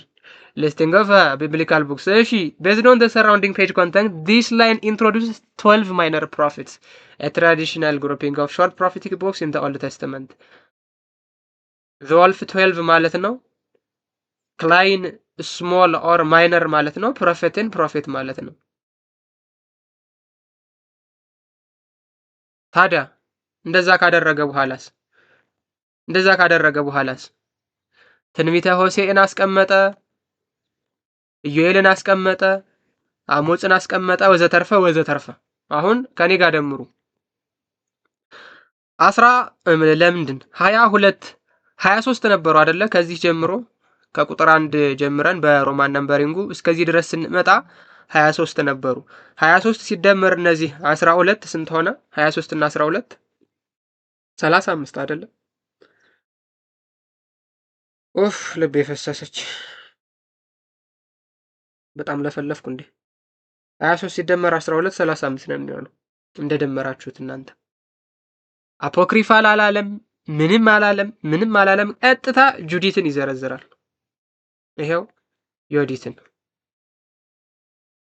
listing of biblical books. Based on the surrounding page content, this line introduces 12 minor prophets, a traditional grouping of short prophetic books in the Old Testament. The Wolf 12 ማለት ነው። ክላይን ስሞል ኦር ማይነር ማለት ነው። ፕሮፌትን ፕሮፌት ማለት ነው። ታዲያ እንደዛ ካደረገ በኋላስ ትንቢተ ሆሴዕን አስቀመጠ፣ ኢዮኤልን አስቀመጠ፣ አሞጽን አስቀመጠ፣ ወዘተርፈ። አሁን ከኔ ጋር ደምሩ 23 ነበሩ አይደለ? ከዚህ ጀምሮ ከቁጥር 1 ጀምረን በሮማን ነምበሪንጉ እስከዚህ ድረስ ስንመጣ 23 ነበሩ። 23 ሲደመር እነዚህ 12 ስንት ሆነ? 23 እና 12 35 አይደለ? ኡፍ ልቤ ፈሰሰች። በጣም ለፈለፍኩ እንዴ። 23 ሲደመር 12 35 ነው የሚሆነው እንደደመራችሁት እናንተ። አፖክሪፋል አላለም፣ ምንም አላለም። ቀጥታ ጁዲትን ይዘረዝራል። ይሄው ዮዲትን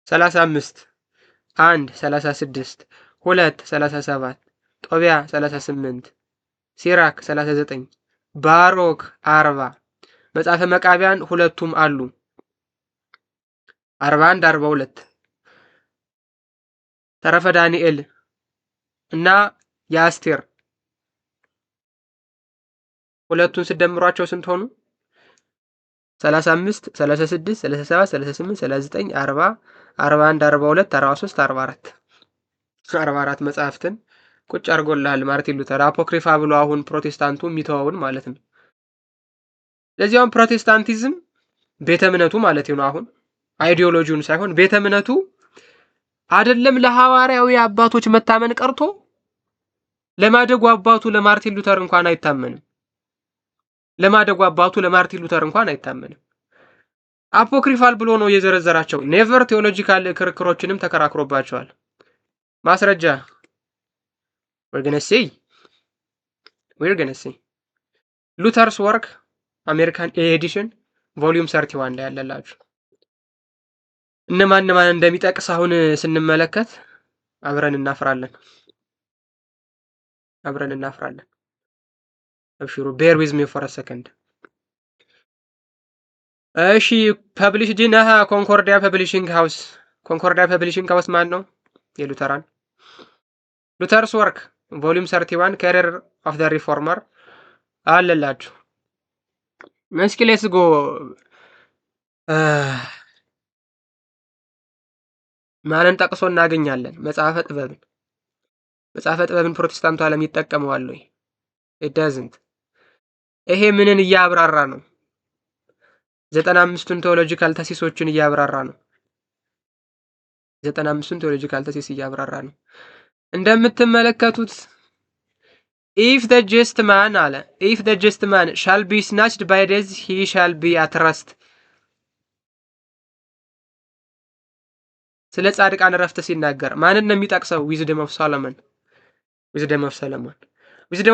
35 1 36 2 37 ጦቢያ 38 ሲራክ 39 ባሮክ 40 መጽሐፈ መቃቢያን ሁለቱም አሉ 41 42 ተረፈ ዳንኤል እና የአስቴር ሁለቱን ስደምሯቸው ስንት ሆኑ? 35 36 37 38 39 40 41 42 43 44 መጽሐፍትን ቁጭ አድርጎልሃል ማርቲን ሉተር። አፖክሪፋ ብሎ አሁን ፕሮቴስታንቱ የሚተዋውን ማለት ነው። ለዚያውም ፕሮቴስታንቲዝም ቤተ እምነቱ ማለት ነው። አሁን አይዲዮሎጂውን ሳይሆን ቤተ እምነቱ አይደለም ለሐዋርያዊ አባቶች መታመን ቀርቶ ለማደጉ አባቱ ለማርቲን ሉተር እንኳን አይታመንም። አፖክሪፋል ብሎ ነው የዘረዘራቸው። ኔቨር ቴዎሎጂካል ክርክሮችንም ተከራክሮባቸዋል። ማስረጃ we're gonna see ሉተርስ ወርክ አሜሪካን ኤዲሽን ቮሊዩም 31 ላይ ያለላችሁ እነማን እንደሚጠቅስ አሁን ስንመለከት አብረን እናፍራለን። አብሽሩ bear with me for a second። እሺ ፐብሊሽድ ኢን ኮንኮርዲያ ፐብሊሺንግ ሃውስ ማን ነው? የሉተራን ሉተርስ ወርክ ቮሊዩም 31 ካሪየር ኦፍ ዘ ሪፎርመር አለላችሁ። እስኪ ሌትስ ጎ ማንን ጠቅሶ እናገኛለን? መጽሐፈ ጥበብን ፕሮቴስታንቱ ዓለም ይጠቀመዋል ወይ? it doesn't ይሄ ምንን እያብራራ ነው? 95ቱን ቴዎሎጂካል ተሲሶችን እያብራራ ነው። 95ቱን ቴዎሎጂካል ተሲስ እያብራራ ነው። እንደምትመለከቱት if the just man አለ if the just man shall be snatched by death he shall be at rest ስለ ጻድቃን ረፍት ሲናገር ማንን ነው የሚጠቅሰው? ዊዝደም ኦፍ ሰሎሞን ዊዝደም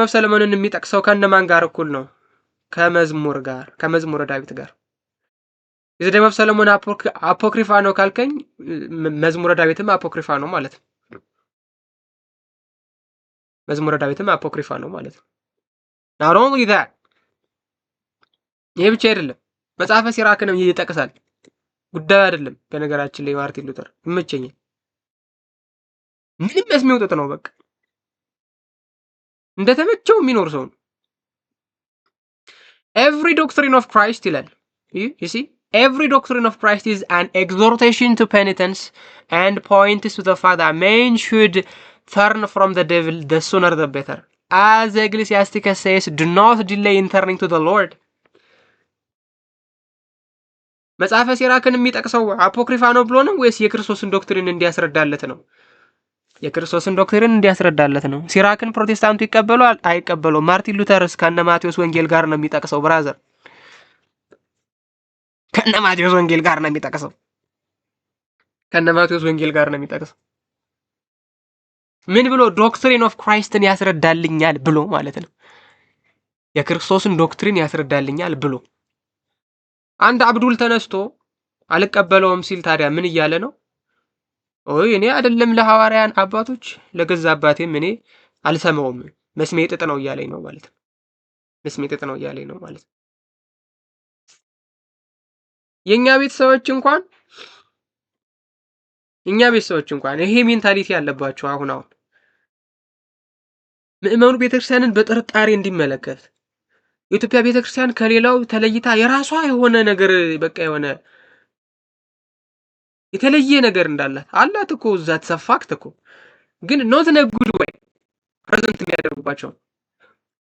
ኦፍ ሰሎሞንን የሚጠቅሰው ከነማን ጋር እኩል ነው? ከመዝሙረ ዳዊት ጋር። ዊዝደም ኦፍ ሰሎሞን አፖክሪፋ ነው ካልከኝ መዝሙረ ዳዊትም አፖክሪፋ ነው ማለት ነው። መዝሙረ ዳዊትም አፖክሪፋ ነው ማለት ነው። not only that ይሄ ብቻ አይደለም፣ መጽሐፈ ሲራክንም ይጠቅሳል። ጉዳዩ አይደለም። በነገራችን ላይ ማርቲን ሉተር ይመቸኛል። ምንም የሚወጣጥ ነው። በቃ እንደተመቸው የሚኖር ሰው ነው። every doctrine of Christ ይላል። you see every doctrine of Christ is an exhortation to penitence and points to the fact that men should turn from the devil the sooner the better. As Ecclesiasticus says, do not delay in turning to the Lord. መጽሐፈ ሲራክን የሚጠቅሰው አፖክሪፋ ነው ብሎ ነው ወይስ የክርስቶስን ዶክትሪን እንዲያስረዳለት ነው? የክርስቶስን ዶክትሪን እንዲያስረዳለት ነው። ሲራክን ፕሮቴስታንቱ ይቀበሏል አይቀበሉም? ማርቲን ሉተርስ ከነ ማቴዎስ ወንጌል ጋር ነው የሚጠቅሰው። ብራዘር ከነ ማቴዎስ ወንጌል ጋር ነው የሚጠቅሰው። ምን ብሎ? ዶክትሪን ኦፍ ክራይስትን ያስረዳልኛል ብሎ ማለት ነው። የክርስቶስን ዶክትሪን ያስረዳልኛል ብሎ አንድ አብዱል ተነስቶ አልቀበለውም ሲል ታዲያ ምን እያለ ነው? ኦይ እኔ አይደለም ለሐዋርያን አባቶች ለገዛ አባቴም እኔ አልሰማውም መስሜ ጥጥ ነው እያለኝ ነው ማለት ነው። የኛ ቤተሰቦች እንኳን ይሄ ሜንታሊቲ ያለባቸው አሁን ምእመኑ ቤተክርስቲያንን በጥርጣሬ እንዲመለከት የኢትዮጵያ ቤተክርስቲያን ከሌላው ተለይታ የራሷ የሆነ ነገር በቃ የሆነ የተለየ ነገር አላት እኮ እዛ ተሰፋክት እኮ ግን ኖት ነ ጉድ ወይ ፕሬዘንት የሚያደርጉባቸው።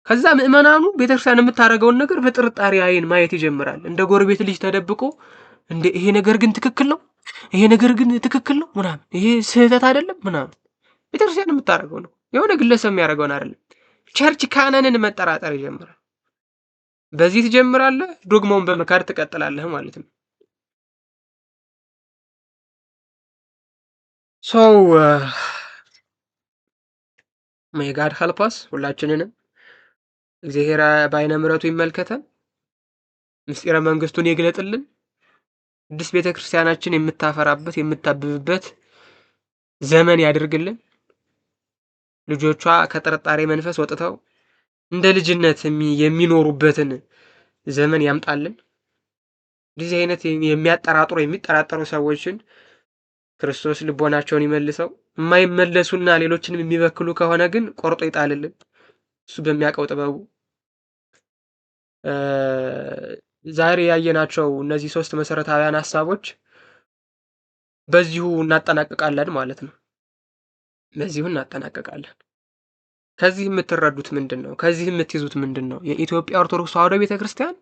ከዛ ምእመናኑ ቤተክርስቲያን የምታረገውን ነገር በጥርጣሬ አይን ማየት ይጀምራል። እንደ ጎረቤት ልጅ ተደብቆ እንደ ይሄ ነገር ግን ትክክል ነው ምናምን ይሄ ስህተት አይደለም ምናምን ቤተክርስቲያን የምታረገው ነው፣ የሆነ ግለሰብ የሚያደርገውን አይደለም። ቸርች ካነንን መጠራጠር ይጀምራል። በዚህ ትጀምራለህ፣ ዶግማውን በመካድ ትቀጥላለህ ማለት ነው። may God help us ሁላችንንም እግዚአብሔር በዓይነ ምሕረቱ ይመልከተን፣ ምስጢረ መንግስቱን ይግለጥልን፣ ቅድስት ቤተክርስቲያናችን የምታፈራበት የምታብብበት ዘመን ያድርግልን። ልጆቿ ከጥርጣሬ መንፈስ ወጥተው እንደ ልጅነት የሚኖሩበትን ዘመን ያምጣልን። እንደዚህ አይነት የሚጠራጠሩ ሰዎችን ክርስቶስ ልቦናቸውን ይመልሰው። የማይመለሱና ሌሎችንም የሚበክሉ ከሆነ ግን ቆርጦ ይጣልልን እሱ በሚያውቀው ጥበቡ። ዛሬ ያየናቸው እነዚህ 3 መሰረታዊያን ሐሳቦች በዚሁ እናጠናቀቃለን ማለት ነው። ከዚህ የምትረዱት ምንድነው? ከዚህ የምትይዙት ምንድነው? የኢትዮጵያ ኦርቶዶክስ ተዋሕዶ ቤተክርስቲያን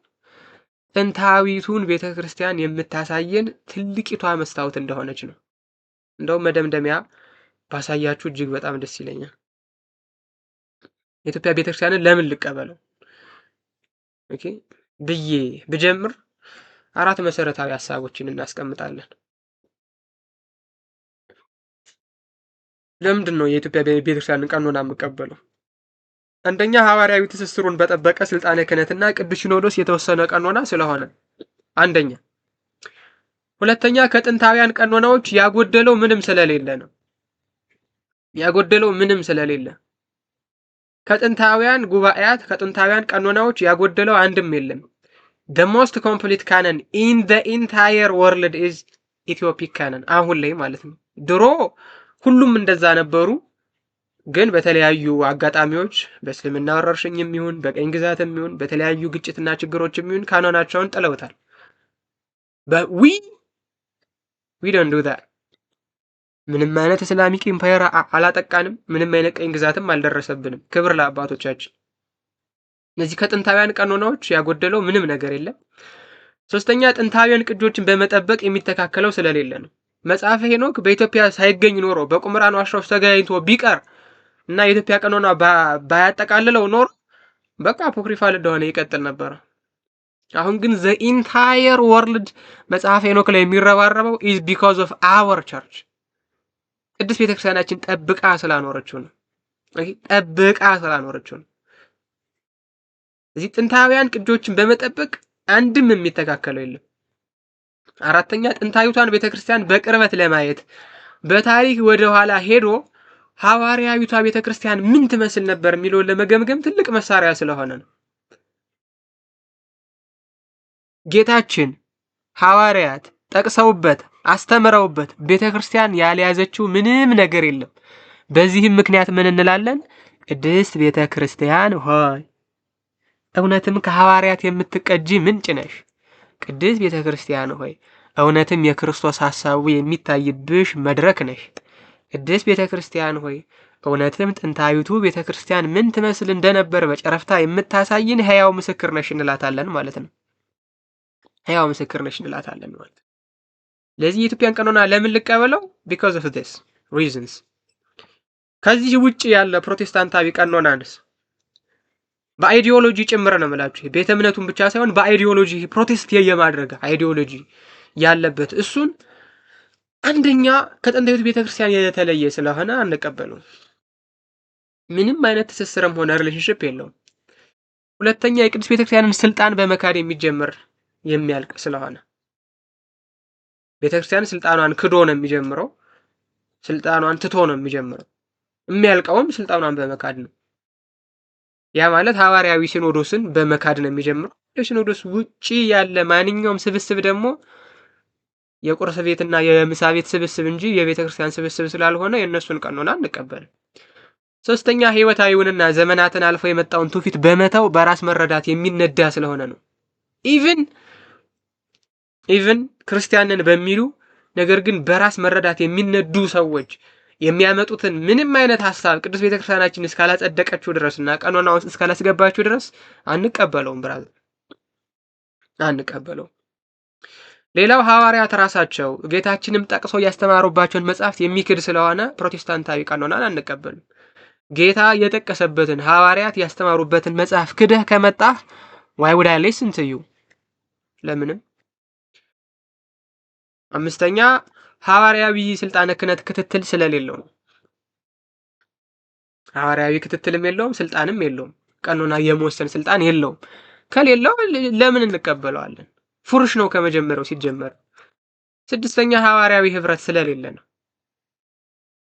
ጥንታዊቱን ቤተክርስቲያን የምታሳየን ትልቂቷ መስታወት እንደሆነች ነው። እንደውም መደምደሚያ ባሳያችሁ እጅግ በጣም ደስ ይለኛል። የኢትዮጵያ ቤተክርስቲያንን ለምን ልቀበለው ብዬ ብጀምር 4 መሰረታዊ ሐሳቦችን እናስቀምጣለን። ለምንድን ነው የኢትዮጵያ ቤተክርስቲያንን ቀኖና የምቀበለው? አንደኛ ሐዋርያዊ ትስስሩን በጠበቀ ስልጣነ ክህነትና ቅዱስ ሲኖዶስ የተወሰነ ቀኖና ስለሆነ አንደኛ። ሁለተኛ ከጥንታውያን ቀኖናዎች ያጎደለው ምንም ስለሌለ ከጥንታውያን ጉባኤያት ከጥንታውያን ቀኖናዎች ያጎደለው አንድም የለም። the most complete canon in the entire world is Ethiopic canon አሁን ላይ ማለት ነው። ድሮ ሁሉም እንደዛ ነበሩ፣ ግን በተለያዩ አጋጣሚዎች በእስልምና ወረርሽኝም ይሁን በቀኝ ግዛትም ይሁን በተለያዩ ግጭትና ችግሮችም ይሁን ካኖናቸውን ጥለውታል። but we don't do that። ምንም አይነት እስላሚክ ኢምፓየር አላጠቃንም፣ ምንም አይነት ቀኝ ግዛትም አልደረሰብንም። ክብር ለአባቶቻችን። እነዚህ ከጥንታውያን ቀኖናዎች ያጎደለው ምንም ነገር የለም። ሶስተኛ ጥንታውያን ቅጆችን በመጠበቅ የሚተካከለው ስለሌለ ነው። መጽሐፈ ሄኖክ በኢትዮጵያ ሳይገኝ ኖሮ በቁምራን ዋሻ ውስጥ ተገኝቶ ቢቀር እና የኢትዮጵያ ቀኖና ባያጠቃልለው ኖሮ በቃ አፖክሪፋል እንደሆነ ይቀጥል ነበር። አሁን ግን ዘ ኢንታየር ወርልድ መጽሐፈ ሄኖክ ላይ የሚረባረበው ኢዝ ቢኮዝ ኦፍ አወር ቸርች ቅዱስ ቤተክርስቲያናችን ጠብቃ ስላኖረችው ነው። ጠብቃ ስላኖረችው ነው። እዚህ ጥንታውያን ቅጆችን በመጠበቅ አንድም የሚተካከለው የለም። አራተኛ ጥንታዊቷን ቤተክርስቲያን በቅርበት ለማየት በታሪክ ወደ ኋላ ሄዶ ሐዋርያዊቷ ቤተክርስቲያን ምን ትመስል ነበር የሚለውን ለመገምገም ትልቅ መሳሪያ ስለሆነ ነው። ጌታችን ሐዋርያት ጠቅሰውበት አስተምረውበት ቤተክርስቲያን ያልያዘችው ምንም ነገር የለም። በዚህም ምክንያት ምን እንላለን? ቅድስት ቤተክርስቲያን ሆይ እውነትም ከሐዋርያት የምትቀጂ ምንጭ ነሽ። ቅድስት ቤተክርስቲያን ሆይ እውነትም የክርስቶስ ሐሳቡ የሚታይብሽ መድረክ ነሽ። ቅድስት ቤተክርስቲያን ሆይ እውነትም ጥንታዊቱ ቤተክርስቲያን ምን ትመስል እንደነበር በጨረፍታ የምታሳይን ሕያው ምስክር ነሽ እንላታለን ማለት ነው። ሕያው ምስክር ነሽ እንላታለን ማለት ነው። ለዚህ የኢትዮጵያን ቀኖና ለምን ልቀበለው? because of this reasons። ከዚህ ውጪ ያለ ፕሮቴስታንታዊ ቀኖናንስ በአይዲዮሎጂ ጭምር ነው የምላችሁ። ቤተ እምነቱን ብቻ ሳይሆን በአይዲዮሎጂ ፕሮቴስት የማድረግ አይዲዮሎጂ ያለበት እሱን አንደኛ ከጥንታዊት ቤተክርስቲያን የተለየ ስለሆነ አንቀበሉም። ምንም አይነት ትስስርም ሆነ ሪሌሽንሺፕ የለውም። ሁለተኛ የቅዱስ ቤተክርስቲያንን ስልጣን በመካድ የሚጀምር የሚያልቅ ስለሆነ ቤተክርስቲያን ስልጣኗን ክዶ ነው የሚጀምረው፣ ስልጣኗን ትቶ ነው የሚጀምረው። የሚያልቀውም ስልጣኗን በመካድ ነው። ያ ማለት ሐዋርያዊ ሲኖዶስን በመካድ ነው የሚጀምረው። ከሲኖዶስ ውጪ ያለ ማንኛውም ስብስብ ደግሞ የቁርስ ቤትና የምሳ ቤት ስብስብ እንጂ የቤተክርስቲያን ስብስብ ስላልሆነ የእነሱን ቀኖና አንቀበልም። ሶስተኛ ህይወታዊውንና ዘመናትን አልፎ የመጣውን ትውፊት በመተው በራስ መረዳት የሚነዳ ስለሆነ ነው። ኢቭን ክርስቲያንን በሚሉ ነገር ግን በራስ መረዳት የሚነዱ ሰዎች የሚያመጡትን ምንም አይነት ሐሳብ ቅዱስ ቤተክርስቲያናችን እስካላጸደቀችው ድረስና ቀኖና ውስጥ እስካላስገባችው ድረስ አንቀበለውም። ብራዘር አንቀበለውም። ሌላው ሐዋርያት ራሳቸው ጌታችንም ጠቅሶ ያስተማሩባቸውን መጻሕፍት የሚክድ ስለሆነ ፕሮቴስታንታዊ ቀኖናን አንቀበልም። ጌታ የጠቀሰበትን ሐዋርያት ያስተማሩበትን መጽሐፍ ክደህ ከመጣህ why would I listen to you? ለምንም። አምስተኛ ሐዋርያዊ ስልጣነ ክህነት ክትትል ስለሌለው ነው። ሐዋርያዊ ክትትልም የለውም፣ ስልጣንም የለውም። ቀኖና የመወሰን ስልጣን የለውም። ከሌለው ለምን እንቀበለዋለን? ፉርሽ ነው ከመጀመሪያው ሲጀመር። ስድስተኛ ሐዋርያዊ ህብረት ስለሌለ ነው።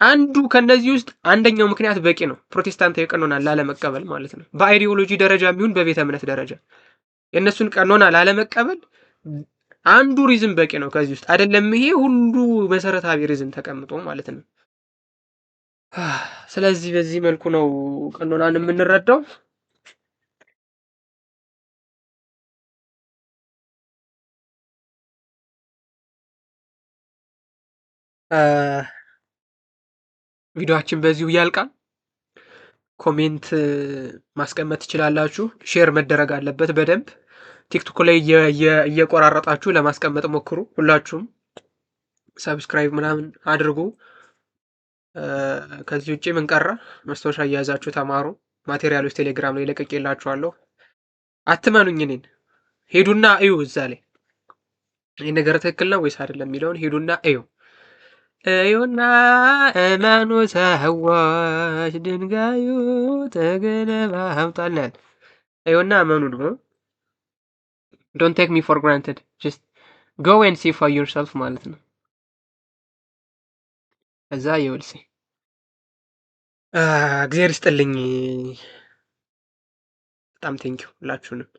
አንዱ ከነዚህ ውስጥ አንደኛው ምክንያት በቂ ነው ፕሮቴስታንታዊ ቀኖና ላለመቀበል ማለት ነው። በአይዲዮሎጂ ደረጃ ቢሆን በቤተ እምነት ደረጃ የእነሱን ቀኖና ላለመቀበል አንዱ ሪዝን በቂ ነው። ከዚህ ውስጥ አይደለም ይሄ ሁሉ መሰረታዊ ሪዝን ተቀምጦ ማለት ነው። ስለዚህ በዚህ መልኩ ነው ቀኖናን የምንረዳው። ቪዲዮአችን በዚሁ ያልቃል። ኮሜንት ማስቀመጥ ትችላላችሁ። ሼር መደረግ አለበት በደንብ። ቲክቶክ ላይ እየቆራረጣችሁ ለማስቀመጥ ሞክሩ። ሁላችሁም ሰብስክራይብ ምናምን አድርጉ። ከዚህ ውጪ ምን ቀረ? መስታወሻ እያያዛችሁ ተማሩ። ማቴሪያሎች ቴሌግራም ላይ ለቅቄላችኋለሁ። አትመኑኝ፣ እኔን ሄዱና እዩ። እዛ ላይ ይህ ነገር ትክክል ነው ወይስ አይደለም የሚለውን ሄዱና እዩ። እዩና እመኑ ሰዎች፣ ድንጋዩ ተገለባብጧል። እዩና እመኑ ደግሞ ዶንት ቴክ ሚ ፎር ግራንትድ ጀስት ጎ ኤንድ ሲ ፎር ዩርሰልፍ ማለት ነው። እዛ ይውልሲ እግዚአብሔር ይስጥልኝ። በጣም ቴንኪው ሁላችሁንም።